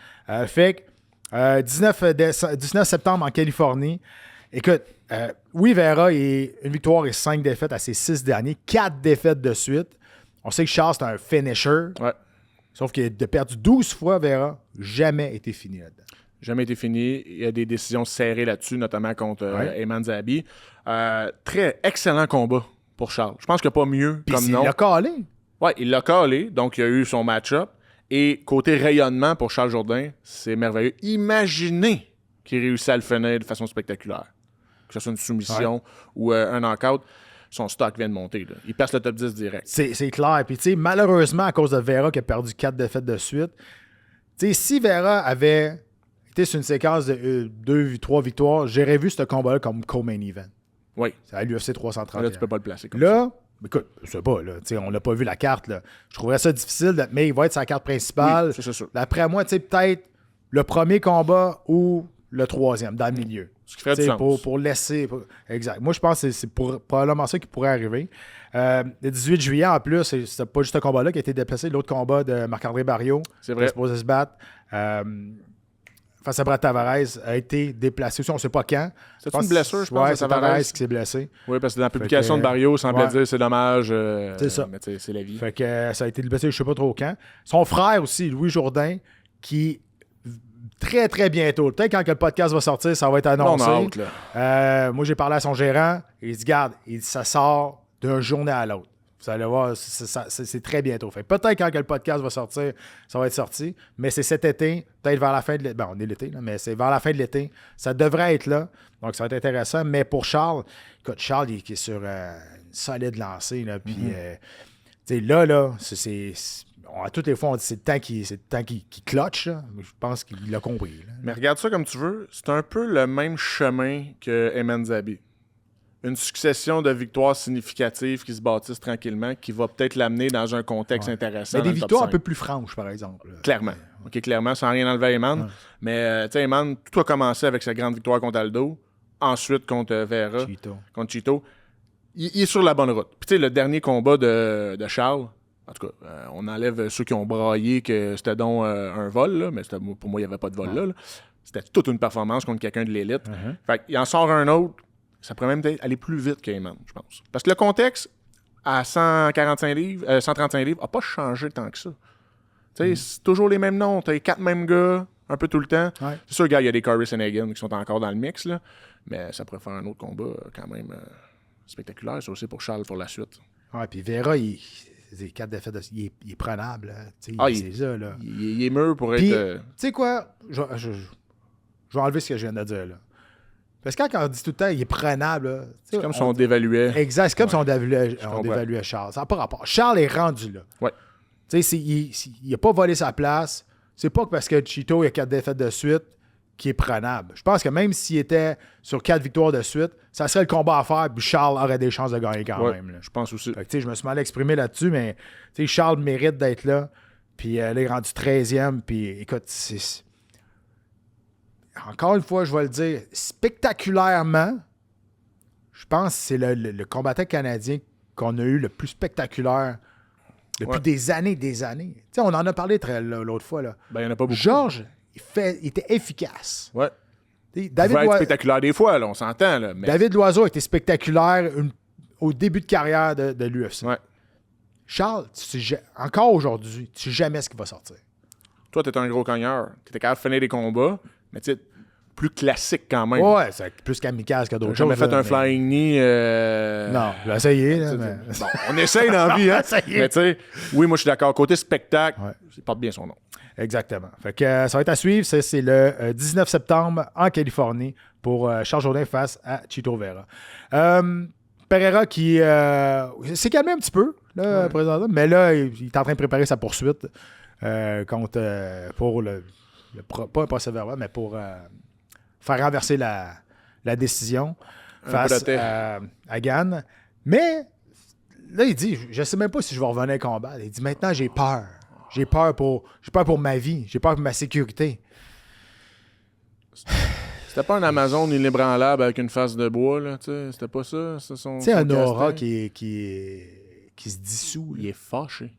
Fait que 19 septembre en Californie. Écoute, oui, Vera, une victoire et 5 défaites à ses 6 derniers. 4 défaites de suite. On sait que Charles, c'est un finisher. Ouais. Sauf qu'il a perdu 12 fois, Vera. Jamais été fini là-dedans. Jamais été fini. Il y a des décisions serrées là-dessus, notamment contre Ayman Zahabi. Très excellent combat pour Charles. Je pense qu'il n'y a pas mieux comme nom. Il l'a calé. Oui, il l'a calé. Donc, il y a eu son match-up. Et côté rayonnement pour Charles Jourdain, c'est merveilleux. Imaginez qu'il réussit à le finir de façon spectaculaire. Que ce soit une soumission ou un knockout. Son stock vient de monter. Là. Il passe le top 10 direct. C'est clair. Puis, tu sais, malheureusement, à cause de Vera qui a perdu 4 défaites de suite, tu sais, si Vera avait été sur une séquence de 2-3 victoires, j'aurais vu ce combat-là comme co-main event. Oui. C'est à l'UFC 331. Là, tu peux pas le placer comme là, écoute, je sais pas, là, on n'a pas vu la carte. Là. Je trouverais ça difficile, mais il va être sa carte principale. Oui, c'est sûr. D'après moi, tu sais, peut-être le premier combat ou le troisième, dans le milieu. Ce qui ferait du sens. Pour laisser. Exact. Moi, je pense que c'est probablement ça qui pourrait arriver. Le 18 juillet, en plus, c'est pas juste un combat-là qui a été déplacé. L'autre combat de Marc-André Barriault, c'est vrai. Qui est supposé se battre face à Brad Tavares, a été déplacé aussi. On ne sait pas quand. C'est une blessure, je pense. Ouais, c'est Tavares qui s'est blessé. Oui, parce que dans la publication de Barriault, semblait dire c'est dommage. C'est ça. Mais c'est la vie. Fait que ça a été déplacé, je ne sais pas trop quand. Son frère aussi, Louis Jourdain, qui très, très bientôt. Peut-être quand le podcast va sortir, ça va être annoncé. On a hâte, là. Moi, j'ai parlé à son gérant. Il dit, garde, ça sort d'une journée à l'autre. Vous allez voir, c'est très bientôt fait. Peut-être quand que le podcast va sortir, ça va être sorti, mais c'est cet été, peut-être vers la fin de l'été. Bon, on est l'été, là, mais c'est vers la fin de l'été. Ça devrait être là, donc ça va être intéressant. Mais pour Charles, écoute, Charles, il est sur une solide lancée, là, puis tu sais, là, à toutes les fois, on dit c'est le temps qui clutch, là. Je pense qu'il l'a compris. Là. Mais regarde ça comme tu veux, c'est un peu le même chemin que Eman Zabi. Une succession de victoires significatives qui se bâtissent tranquillement, qui va peut-être l'amener dans un contexte intéressant. Mais des dans le top victoires un 5. peu plus franches, par exemple. Là. Clairement. OK, clairement, sans rien enlever à Eman. Ouais. Mais, tu sais, Eman, tout a commencé avec sa grande victoire contre Aldo, ensuite contre Vera, contre Chito. Il est sur la bonne route. Puis, tu sais, le dernier combat de Charles, en tout cas, on enlève ceux qui ont braillé que c'était donc un vol, là, mais pour moi, il n'y avait pas de vol là. C'était toute une performance contre quelqu'un de l'élite. Fait qu'il en sort un autre. Ça pourrait même aller plus vite qu'Eman, je pense. Parce que le contexte, à 135 livres, 135 livres, n'a pas changé tant que ça. Tu sais, c'est toujours les mêmes noms. Tu as les 4 mêmes gars, un peu tout le temps. Ouais. C'est sûr, gars, il y a des Corey Senegan qui sont encore dans le mix, là, mais ça pourrait faire un autre combat quand même spectaculaire, ça aussi pour Charles pour la suite. Ouais, puis Vera, il 4 défaites, il est prenable. C'est ça, là. Il est mûr pour Puis, être... tu sais quoi? Je vais enlever ce que je viens de dire, là. Parce que quand on dit tout le temps, il est prenable, là, C'est comme si on dévaluait. Exact, c'est comme si on comprends. dévaluait Charles. Ça n'a pas rapport. Charles est rendu là. Ouais. Tu sais, il n'a pas volé sa place. C'est pas parce que Chito il a 4 défaites de suite qu'il est prenable. Je pense que même s'il était sur 4 victoires de suite, ça serait le combat à faire, puis Charles aurait des chances de gagner quand même. Là. Je pense aussi. Fait que, tu sais, je me suis mal exprimé là-dessus, mais tu sais, Charles mérite d'être là. Puis là, il est rendu 13e. Puis écoute, encore une fois, je vais le dire, spectaculairement, je pense que c'est le combattant canadien qu'on a eu le plus spectaculaire depuis des années. Tu sais, on en a parlé l'autre fois. Là. Ben, il n'y en a pas beaucoup. Georges, il était efficace. Ouais. David Il va être spectaculaire des fois, là, on s'entend. Là, mais... David Loiseau a été spectaculaire au début de carrière de l'UFC. Ouais. Charles, encore aujourd'hui, tu sais jamais ce qui va sortir. Toi, t'es un gros cogneur. T'étais capable de finir des combats, mais tu sais, plus classique quand même. Ouais, c'est plus kamikaze que d'autres J'ai jamais choses. fait un flying knee. Non, j'ai essayé. Là, mais... Bon, on essaye dans la vie, hein? Mais tu sais, oui, moi, je suis d'accord. Côté spectacle, il porte bien son nom. Exactement. Fait que ça va être à suivre. C'est le 19 septembre en Californie pour Charles Jourdain face à Chito Vera. Pereira qui s'est calmé un petit peu là, présentement, mais là, il est en train de préparer sa poursuite contre pour pas un procès verbal, mais pour faire renverser la décision face à Gann. Mais là, il dit, je sais même pas si je vais revenir combattre. Il dit, maintenant, j'ai peur. J'ai peur pour ma vie. J'ai peur pour ma sécurité. C'était pas un Amazon inébranlable avec une face de bois, là, tu sais. C'était pas ça. Tu sais, un aura qui se dissout. Il est fâché.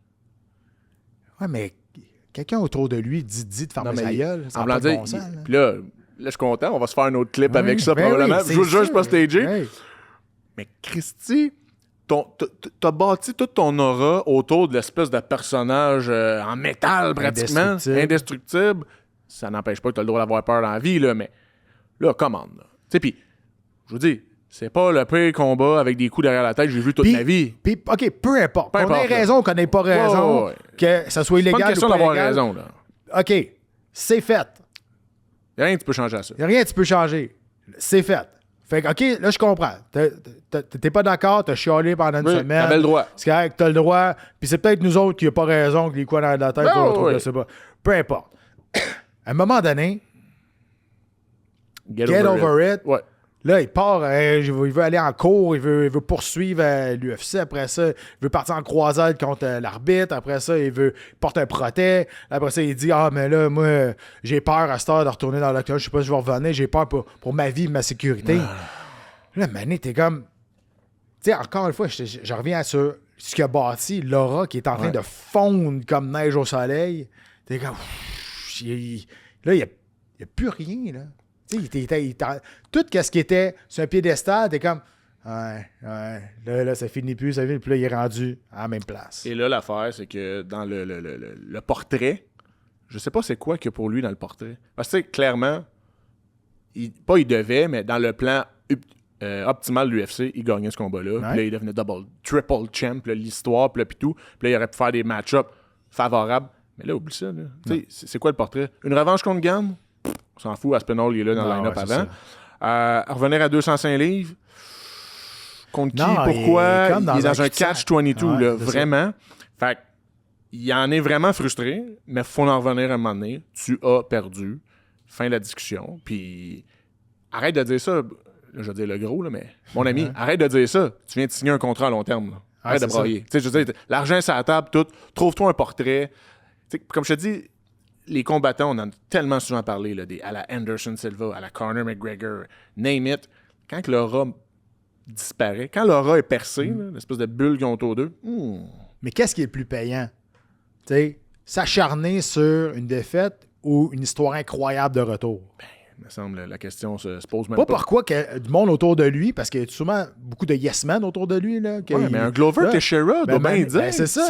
Ouais, mais quelqu'un autour de lui dit de fermer sa gueule. Ça n'a pas de bon sens. Puis là, je suis content. On va se faire un autre clip avec ça, probablement. Je vous jure, je suis pas stagé. Oui. Mais Christy, t'as bâti toute ton aura autour de l'espèce de personnage en métal, pratiquement, indestructible. Ça n'empêche pas que t'as le droit d'avoir peur dans la vie, là, mais là, commande. Tu sais, puis, je vous dis, c'est pas le pire combat avec des coups derrière la tête que j'ai vu toute ma vie. Puis, OK, peu importe. Qu'on ait raison ou qu'on n'ait pas raison, que ça soit illégal ou pas. C'est pas une question d'avoir raison, là. OK, c'est fait. Il n'y a rien que tu peux changer à ça. Il n'y a rien que tu peux changer. C'est fait. Fait que, OK, là, je comprends. T'es pas d'accord, t'as chialé pendant une semaine. T'avais le droit. C'est correct, t'as le droit. Puis c'est peut-être nous autres qui n'avons pas raison, que les coups dans la tête, je sais pas. Peu importe. À un moment donné, get over it. Ouais. Là, il part, il veut aller en cours, il veut poursuivre l'UFC. Après ça, il veut partir en croisade contre l'arbitre. Après ça, il porte un protège. Après ça, il dit, mais là, moi, j'ai peur à cette heure de retourner dans l'octogone. Je sais pas si je vais revenir. J'ai peur pour ma vie et ma sécurité. Là, Mané, t'es comme... Tu sais, encore une fois, je reviens sur ce qu'il a bâti, l'aura qui est en train de fondre comme neige au soleil. T'es comme... Là, il n'y a plus rien, là. Tout ce qui était sur un piédestal, t'es comme là, ça finit plus, puis là, il est rendu à la même place. Et là, l'affaire, c'est que dans le portrait, je sais pas c'est quoi qu'il y a pour lui dans le portrait. Parce que, clairement, il devait, mais dans le plan optimale de l'UFC, il gagnait ce combat-là. Puis là, il devenait triple champ, là, l'histoire, puis tout. Puis là, il aurait pu faire des match-ups favorables. Mais là, oublie ça. C'est quoi le portrait? Une revanche contre Gann? On s'en fout, Aspinall, il est là dans le line-up avant. Revenir à 205 livres. Contre qui? Pourquoi? Il est dans un catch-22, là, vraiment. Fait il en est vraiment frustré, mais il faut en revenir à un moment donné. Tu as perdu. Fin de la discussion. Puis arrête de dire ça. Là, je vais dire le gros, là, mais mon ami, arrête de dire ça. Tu viens de signer un contrat à long terme. Là. Arrête de brailler. Je veux dire, l'argent, c'est à la table, tout. Trouve-toi un portrait. T'sais, comme je te dis, les combattants, on en a tellement souvent parlé, là, à la Anderson Silva, à la Conor McGregor, name it. Quand l'aura disparaît, quand l'aura est percée, l'espèce de bulle qu'ils ont autour d'eux. Mais qu'est-ce qui est le plus payant? T'sais, s'acharner sur une défaite ou une histoire incroyable de retour? Il me semble la question se pose même pas. Pourquoi du monde autour de lui, parce qu'il y a souvent beaucoup de yes-men autour de lui. Là, mais un Glover Teixeira doit bien dire. C'est ça.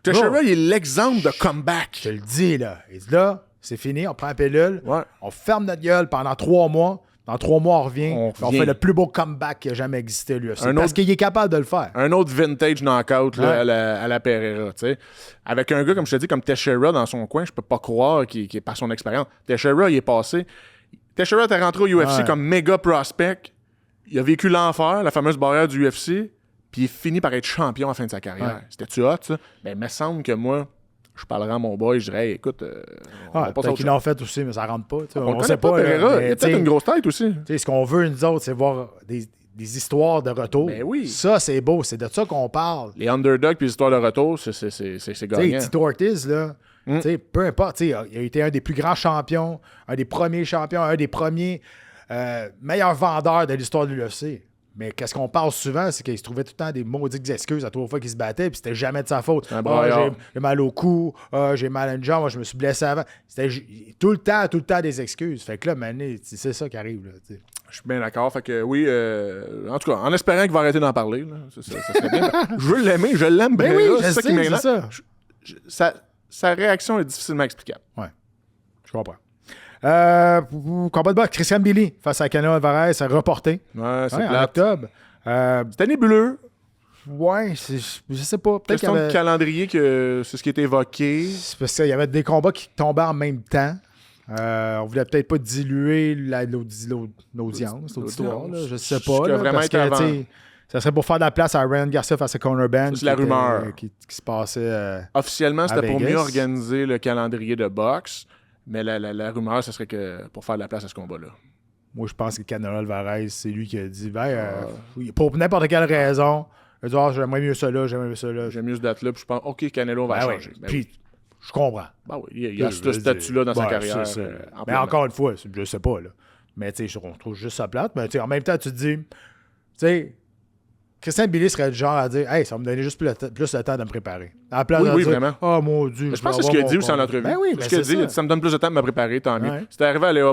Teixeira, il est l'exemple de comeback. Je te le dis, là. Il dit là, c'est fini, on prend la pilule, on ferme notre gueule pendant 3 mois. Dans 3 mois, on revient. On fait le plus beau comeback qui a jamais existé, lui. Parce qu'il est capable de le faire. Un autre vintage knockout là, à la Pereira. T'sais. Avec un gars, comme je te dis, comme Teixeira dans son coin, je peux pas croire qu'il est par son expérience. Teixeira, il est passé. Teixeira était rentré au UFC comme méga prospect. Il a vécu l'enfer, la fameuse barrière du UFC, puis il finit par être champion à la fin de sa carrière. C'était-tu hot, ça? Mais il me semble que moi, je parlerais à mon boy, je dirais, écoute, peut-être qu'ils l'ont fait aussi, mais ça rentre pas. On sait pas, Pereira. Il a peut-être une grosse tête aussi. Ce qu'on veut, nous autres, c'est voir des histoires de retour. Ben oui. Ça, c'est beau. C'est de ça qu'on parle. Les underdogs puis les histoires de retour, c'est gagnant. Tito Ortiz, là, peu importe, il a été un des plus grands champions, un des premiers champions, un des premiers meilleurs vendeurs de l'histoire de l'UFC. Mais qu'est-ce qu'on parle souvent, c'est qu'il se trouvait tout le temps des maudites excuses à 3 fois qu'il se battait, puis c'était jamais de sa faute. J'ai mal au cou, j'ai mal à une jambe, je me suis blessé avant. C'était tout le temps des excuses. Fait que là, mané, c'est ça qui arrive. Là, je suis bien d'accord. Fait que oui, en tout cas, en espérant qu'il va arrêter d'en parler, là, ça serait bien. Je veux l'aimer, je l'aime bien. Oui, c'est ça qui m'énerve. ça. Sa réaction est difficilement explicable. Ouais, je comprends. Combat de boxe, Christian Billy face à Canelo Alvarez, c'est reporté. Ouais, c'est en octobre. C'était nébuleux. Ouais, je sais pas. Peut-être question de calendrier que c'est ce qui était évoqué. C'est parce qu'il y avait des combats qui tombaient en même temps. On voulait peut-être pas diluer l'audience, l'auditoire. Là, je sais pas. Là, vraiment parce que, ça serait pour faire de la place à Ryan Garcia face à Conor Ben. C'est la rumeur. Qui se passait. Officiellement, c'était pour mieux organiser le calendrier de boxe. Mais la rumeur, ce serait que pour faire de la place à ce combat-là. Moi, je pense que Canelo Alvarez, c'est lui qui a dit pour n'importe quelle raison, il a dit j'aimerais mieux ça là, j'aimerais mieux ça là. J'aime mieux ce date-là, puis je pense, OK, Canelo va changer. Puis, je comprends. Ben oui, il y a ce statut-là dans sa carrière. Mais encore une fois, je sais pas. Là. Mais tu sais, on trouve juste ça plate. Mais en même temps, tu te dis, tu sais, Christian Billy serait du genre à dire hey, ça va me donner juste plus le temps de me préparer. À la place de dire, vraiment. Oh mon Dieu. Mais je pense que c'est ce qu'il a dit aussi en entrevue. Ben oui, ce qu'il a dit, il a dit ça me donne plus de temps de me préparer, tant mieux. C'était arrivé à Léla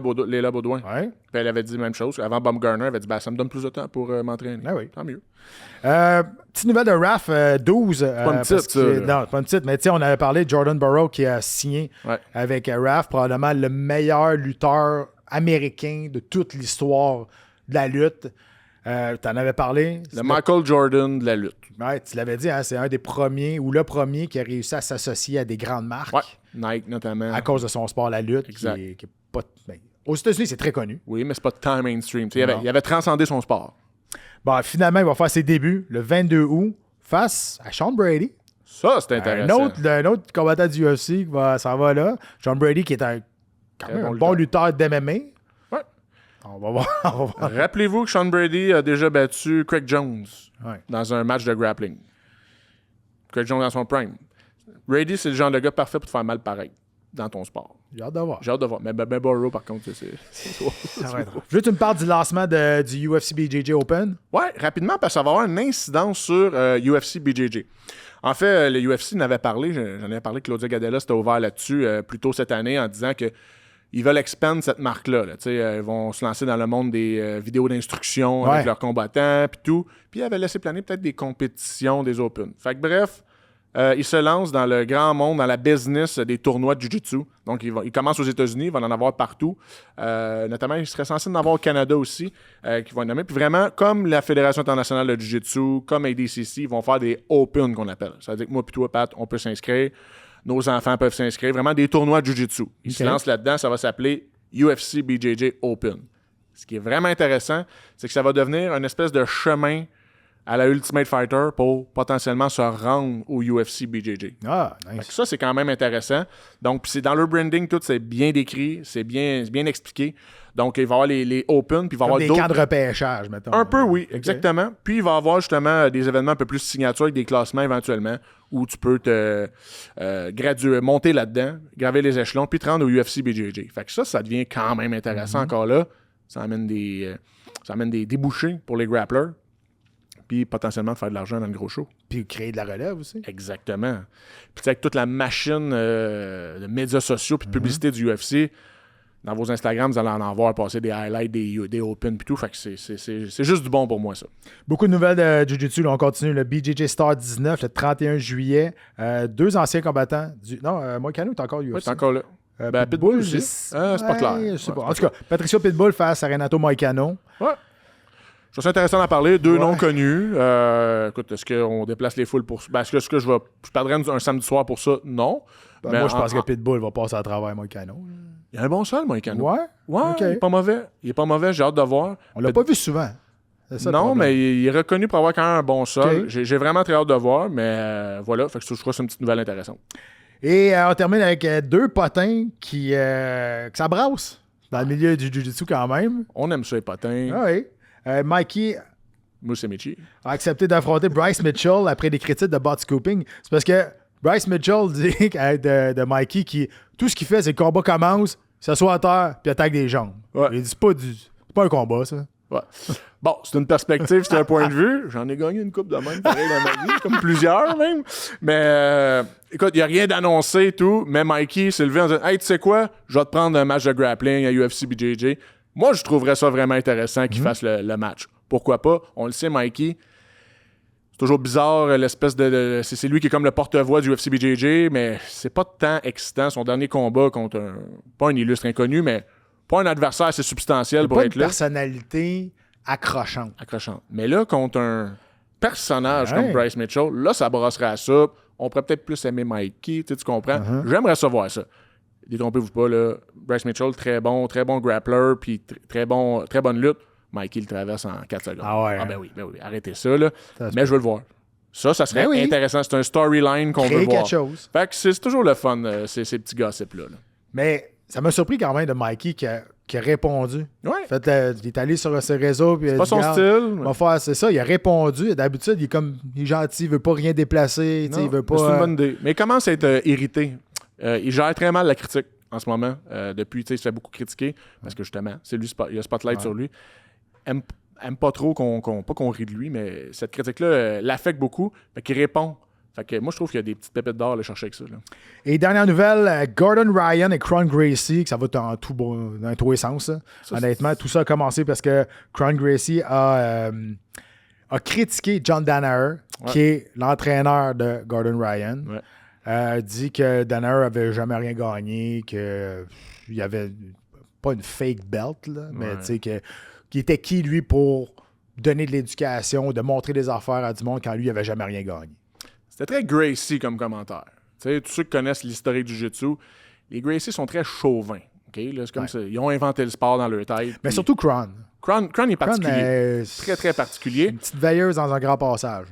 Baudouin. Ouais. Puis elle avait dit la même chose. Avant Baumgartner, elle avait dit ça me donne plus de temps pour m'entraîner. Ben oui. Tant mieux. Petite nouvelle de RAF 12. Pas une petite, ça. Non, pas une petite, mais tu sais, on avait parlé de Jordan Burroughs qui a signé avec RAF, probablement le meilleur lutteur américain de toute l'histoire de la lutte. T'en avais parlé. Le Michael Jordan de la lutte. Ouais, tu l'avais dit, hein, c'est un des premiers ou le premier qui a réussi à s'associer à des grandes marques. Ouais, Nike notamment. À cause de son sport, la lutte. Exact. Qui est pas, aux États-Unis, c'est très connu. Oui, mais c'est pas tant mainstream. Il avait transcendé son sport. Bon, finalement, il va faire ses débuts le 22 août face à Sean Brady. Ça, c'est intéressant. Un autre combattant du UFC qui s'en va là. Sean Brady qui est un bon lutteur d'MMA. On va voir. Rappelez-vous que Sean Brady a déjà battu Craig Jones dans un match de grappling. Craig Jones dans son prime. Brady, c'est le genre de gars parfait pour te faire mal pareil dans ton sport. J'ai hâte de voir. Mais Ben Burrow, par contre, c'est ça va être. Je veux que tu me parles du lancement du UFC BJJ Open. Ouais, rapidement, parce que ça va avoir une incidence sur UFC BJJ. En fait, le UFC n'avait parlé, j'en avais parlé, Claudia Gadella s'était ouvert là-dessus plus tôt cette année en disant que ils veulent expandre cette marque-là. Ils vont se lancer dans le monde des vidéos d'instruction avec leurs combattants puis tout. Puis ils avaient laissé planer peut-être des compétitions, des Open. Fait que bref, il se lance dans le grand monde, dans la business des tournois de Jiu-Jitsu. Donc, il commence aux États-Unis, il va en avoir partout. Notamment, il serait censé en avoir au Canada aussi, qui vont nommer. Puis vraiment, comme la Fédération internationale de Jiu-Jitsu, comme ADCC, ils vont faire des Open qu'on appelle. Ça veut dire que moi et toi, Pat, on peut s'inscrire. Nos enfants peuvent s'inscrire. Vraiment des tournois de Jiu-Jitsu. Ils se lancent là-dedans, ça va s'appeler UFC BJJ Open. Ce qui est vraiment intéressant, c'est que ça va devenir une espèce de chemin à la Ultimate Fighter pour potentiellement se rendre au UFC BJJ. Ah, nice. Ça, c'est quand même intéressant. Donc, c'est dans leur branding, tout, c'est bien décrit, c'est bien expliqué. Donc, il va y avoir les Open, puis il va y avoir des d'autres... camps de repêchage, mettons. Un peu, oui, exactement. Puis, il va y avoir justement des événements un peu plus signature avec des classements éventuellement où tu peux te graduer, monter là-dedans, graver les échelons, puis te rendre au UFC BJJ. Fait que ça devient quand même intéressant encore là. Ça amène des débouchés pour les grapplers. Puis potentiellement de faire de l'argent dans le gros show. Puis créer de la relève aussi. Exactement. Puis avec toute la machine de médias sociaux puis de publicité du UFC, dans vos Instagram, vous allez en avoir passer des highlights, des Open puis tout. Fait que c'est juste du bon pour moi, ça. Beaucoup de nouvelles de Jiu-Jitsu. On continue le BJJ Star 19 le 31 juillet. 2 anciens combattants. Moïcano est encore UFC. Oui, c'est encore là. Pitbull, c'est pas clair. Je sais pas. En tout cas, Patricio Pitbull face à Renato Moïcano. Ouais. Je trouve ça intéressant d'en parler. Deux noms connus. Écoute, est-ce qu'on déplace les foules pour... Ben, est-ce que je perdrais un samedi soir pour ça? Non. Ben, moi, je pense que Pitbull va passer à travers Moïcano. Il y a un bon sol, Moïcano. Ouais? Okay. Il est pas mauvais. J'ai hâte de voir. On l'a pas vu souvent. Non, mais il est reconnu pour avoir quand même un bon sol. Okay. J'ai vraiment très hâte de voir, mais voilà. Fait que je trouve que c'est une petite nouvelle intéressante. Et on termine avec deux potins qui s'abrassent dans le milieu du Jiu-Jitsu quand même. On aime ça, les potins. Ah oui. Mikey Musumeci a accepté d'affronter Bryce Mitchell après des critiques de bot scooping. C'est parce que Bryce Mitchell dit de Mikey qui tout ce qu'il fait, c'est que le combat commence, il s'assoit à terre puis attaque des jambes. Ouais. Il dit c'est pas un combat, ça. Ouais. Bon, c'est une perspective, c'est un point de vue. J'en ai gagné une coupe de même, pareil, dans ma vie, comme plusieurs même. Mais écoute, il n'y a rien d'annoncé et tout, mais Mikey s'est levé en disant « Hey, tu sais quoi? Je vais te prendre un match de grappling à UFC BJJ. » Moi, je trouverais ça vraiment intéressant qu'il fasse le match. Pourquoi pas? On le sait, Mikey. C'est toujours bizarre, l'espèce de c'est lui qui est comme le porte-voix du UFC BJJ, mais c'est pas tant excitant. Son dernier combat contre pas un illustre inconnu, mais pas un adversaire assez substantiel pour être là. Pas une personnalité accrochante. Mais là, contre un personnage comme Bryce Mitchell, là, ça brasserait à ça. On pourrait peut-être plus aimer Mikey, tu comprends? J'aimerais ça voir ça. Détrompez-vous pas, là. Bryce Mitchell, très bon grappler, puis très bonne lutte. Mikey le traverse en 4 secondes. Ah ouais. Ah ben oui, arrêtez ça, là. Mais je veux le voir. Ça serait intéressant. C'est un storyline qu'on veut voir. Quelque chose. Fait que c'est toujours le fun, ces petits gossips-là. Mais ça m'a surpris quand même de Mikey qui a répondu. Ouais. En fait, il est allé sur ses réseaux. Puis c'est pas son style. On va faire, c'est ça, il a répondu. D'habitude, il est gentil, il veut pas rien déplacer. Il veut pas. C'est une bonne idée. Mais il commence à être irrité. Il gère très mal la critique en ce moment. Depuis, il se fait beaucoup critiquer parce que justement, c'est lui, il y a spotlight sur lui. Aime pas trop pas qu'on rit de lui, mais cette critique-là l'affecte beaucoup. Fait qu'il répond. Fait que moi, je trouve qu'il y a des petites pépites d'or à aller chercher avec ça. Là. Et dernière nouvelle, Gordon Ryan et Kron Gracie, que ça va dans tous les sens. Honnêtement, tout ça a commencé parce que Kron Gracie a critiqué John Danaher, qui est l'entraîneur de Gordon Ryan. Ouais. Dit que Danaher avait jamais rien gagné, qu'il y avait pas une fake belt, là, mais tu sais, qu'il était qui, lui, pour donner de l'éducation, de montrer des affaires à du monde quand lui, il avait jamais rien gagné. C'était très Gracie comme commentaire. T'sais, tous ceux qui connaissent l'historique du jiu-jitsu, les Gracie sont très chauvins. Okay? Là, c'est comme ça. Ils ont inventé le sport dans leur tête. Mais surtout Kron. Kron est particulier. Très, très particulier. Une petite veilleuse dans un grand passage.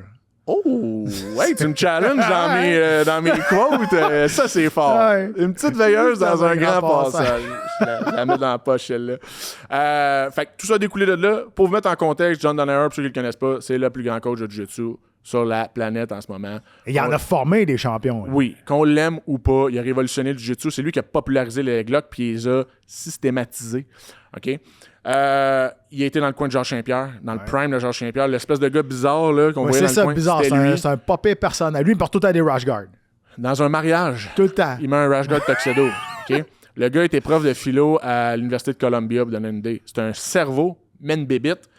Oh! Hey, tu me challenges dans mes quotes. Ça, c'est fort. Ouais. Une petite veilleuse dans un grand passage. Je la mets dans la poche, celle-là. Fait que tout ça a découlé de là. Pour vous mettre en contexte, John Danaher, pour ceux qui ne le connaissent pas, c'est le plus grand coach de jiu-jitsu sur la planète en ce moment. Et il en a formé des champions. Là. Oui, qu'on l'aime ou pas, il a révolutionné le jiu-jitsu. C'est lui qui a popularisé les Glock puis il les a systématisés. OK? Il a été dans le coin de Georges Saint-Pierre, dans le prime de Georges Saint-Pierre, l'espèce de gars bizarre là, qu'on voyait dans le coin. Bizarre. C'est un popé personnel. Lui, il porte tout le temps des rash guards. Dans un mariage. Tout le temps. Il met un rash guard tuxedo. OK? Le gars était prof de philo à l'Université de Columbia pour donner une idée. C'est un cerveau, mais une bébite.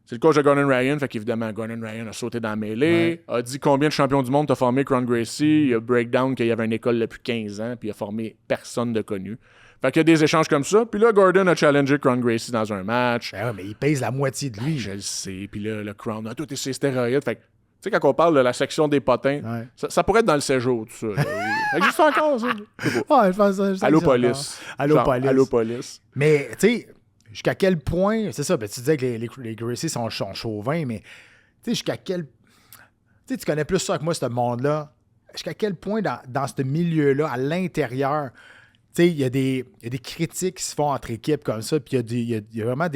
C'est le coach de Gordon Ryan, fait qu'évidemment, Gordon Ryan a sauté dans la mêlée, a dit combien de champions du monde t'as formé Kron Gracie, il a breakdown qu'il y avait une école depuis 15 ans, puis il a formé personne de connu. Fait qu'il y a des échanges comme ça, puis là, Gordon a challengé Kron Gracie dans un match. Ben ouais, mais il pèse la moitié de lui. Je le sais, puis là, le Kron a tout ses stéroïdes, fait que, tu sais, quand on parle de la section des potins, ça pourrait être dans le séjour, tout ça. Là, oui. Fait que juste encore ça. Ouais, je pense ça. Allô, police. Allô, police. Allô, police. Mais, tu sais, jusqu'à quel point, c'est ça, ben, tu disais que les Gracie sont chauvins, mais, tu sais, jusqu'à quel. Tu sais, tu connais plus ça que moi, ce monde-là. Jusqu'à quel point, dans ce milieu-là, à l'intérieur, tu sais, il y a des critiques qui se font entre équipes comme ça, puis il y a vraiment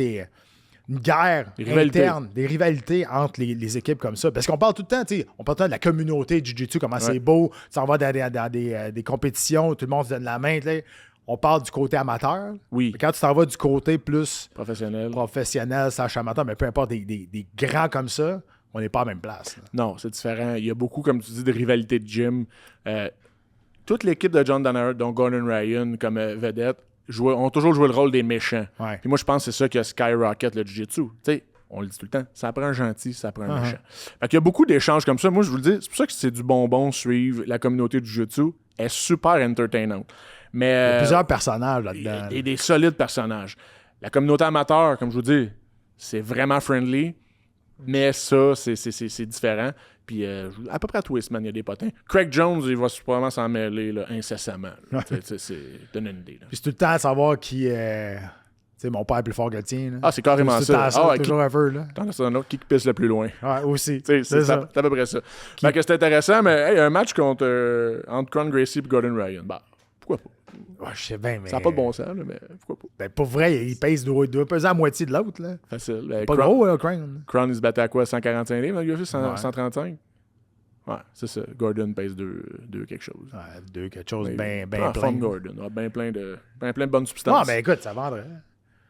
une guerre interne, des rivalités entre les équipes comme ça. Parce qu'on parle tout le temps, tu sais, on parle tout le temps de la communauté du Jiu-Jitsu, comment c'est beau, tu s'en vas dans des compétitions, tout le monde se donne la main, tu sais. On parle du côté amateur. Oui. Mais quand tu t'en vas du côté plus professionnel, slash amateur, mais peu importe, des grands comme ça, on n'est pas à la même place. Là. Non, c'est différent. Il y a beaucoup, comme tu dis, de rivalités de gym. Toute l'équipe de John Danaher, dont Gordon Ryan comme vedette, ont toujours joué le rôle des méchants. Ouais. Puis moi, je pense que c'est ça qui a skyrocket le Jiu-Jitsu. Tu sais, on le dit tout le temps, ça prend un gentil, ça prend un méchant. Fait qu'il y a beaucoup d'échanges comme ça. Moi, je vous le dis, c'est pour ça que c'est du bonbon suivre la communauté du Jiu-Jitsu. Elle est super entertainante. Mais, il y a plusieurs personnages là-dedans. Et des solides personnages. La communauté amateur, comme je vous dis, c'est vraiment friendly. Mais ça, c'est différent. Puis à peu près à tous les semaines, il y a des potins. Craig Jones, il va probablement s'en mêler là, incessamment. Donne une idée. Là. Puis c'est tout le temps à savoir qui est. Tu sais, mon père est plus fort que le tien. Là. Ah, c'est carrément ça. Toujours un peu. Là. T'en as un autre qui pisse le plus loin. Ouais, aussi. C'est à peu près ça. Fait que c'est intéressant, mais hey, un match entre Kron Gracie et Gordon Ryan. Bah, pourquoi pas? Ouais, je sais bien, mais. Ça n'a pas de bon sens, là, mais pourquoi pas? Ben, pour vrai, il pèse doit peser à moitié de l'autre. Là. Facile. Pas gros, là, Kron. Kron, il se battait à quoi? 145 livres, le UFC? 135? Ouais, c'est ça. Gordon pèse 2 quelque chose. Ouais, 2 quelque chose bien plein. Gordon. Ouais, plein de bonnes substances. Non, mais écoute, ça vendrait.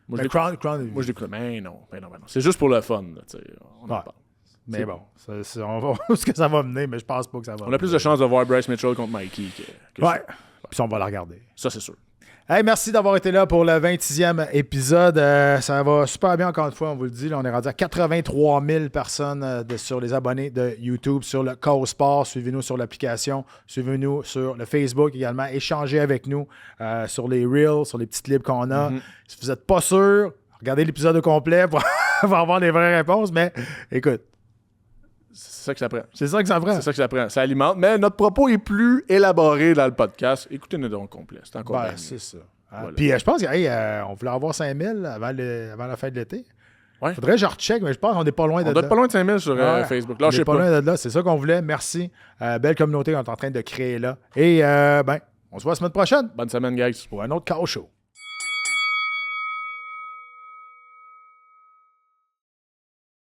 Moi, je l'écoute. Mais non. C'est juste pour le fun. Là, on en parle. Mais bon, on va voir où ce que ça va mener, mais je pense pas que ça va. On a plus de chances de voir Bryce Mitchell contre Mikey que ouais. Puis on va la regarder. Ça, c'est sûr. Hey, merci d'avoir été là pour le 26e épisode. Ça va super bien, encore une fois, on vous le dit. Là, on est rendu à 83 000 personnes sur les abonnés de YouTube, sur le Chaos Sport. Suivez-nous sur l'application. Suivez-nous sur le Facebook également. Échangez avec nous sur les Reels, sur les petites libres qu'on a. Si vous n'êtes pas sûr, regardez l'épisode au complet pour avoir des vraies réponses. Mais écoute, c'est ça que ça prend. C'est ça que ça prend. C'est ça que ça prend. Ça alimente. Mais notre propos est plus élaboré dans le podcast. Écoutez-nous donc complet. C'est encore bien. C'est ça. Voilà. Puis je pense qu'on voulait avoir 5000 avant la fin de l'été. Ouais. Faudrait que je recheck, mais je pense qu'on n'est pas loin de là. On doit être pas loin de 5000 sur Facebook. Là, on n'est pas loin de là. C'est ça qu'on voulait. Merci. Belle communauté qu'on est en train de créer là. Et on se voit la semaine prochaine. Bonne semaine, guys. Pour un autre Chaos Show.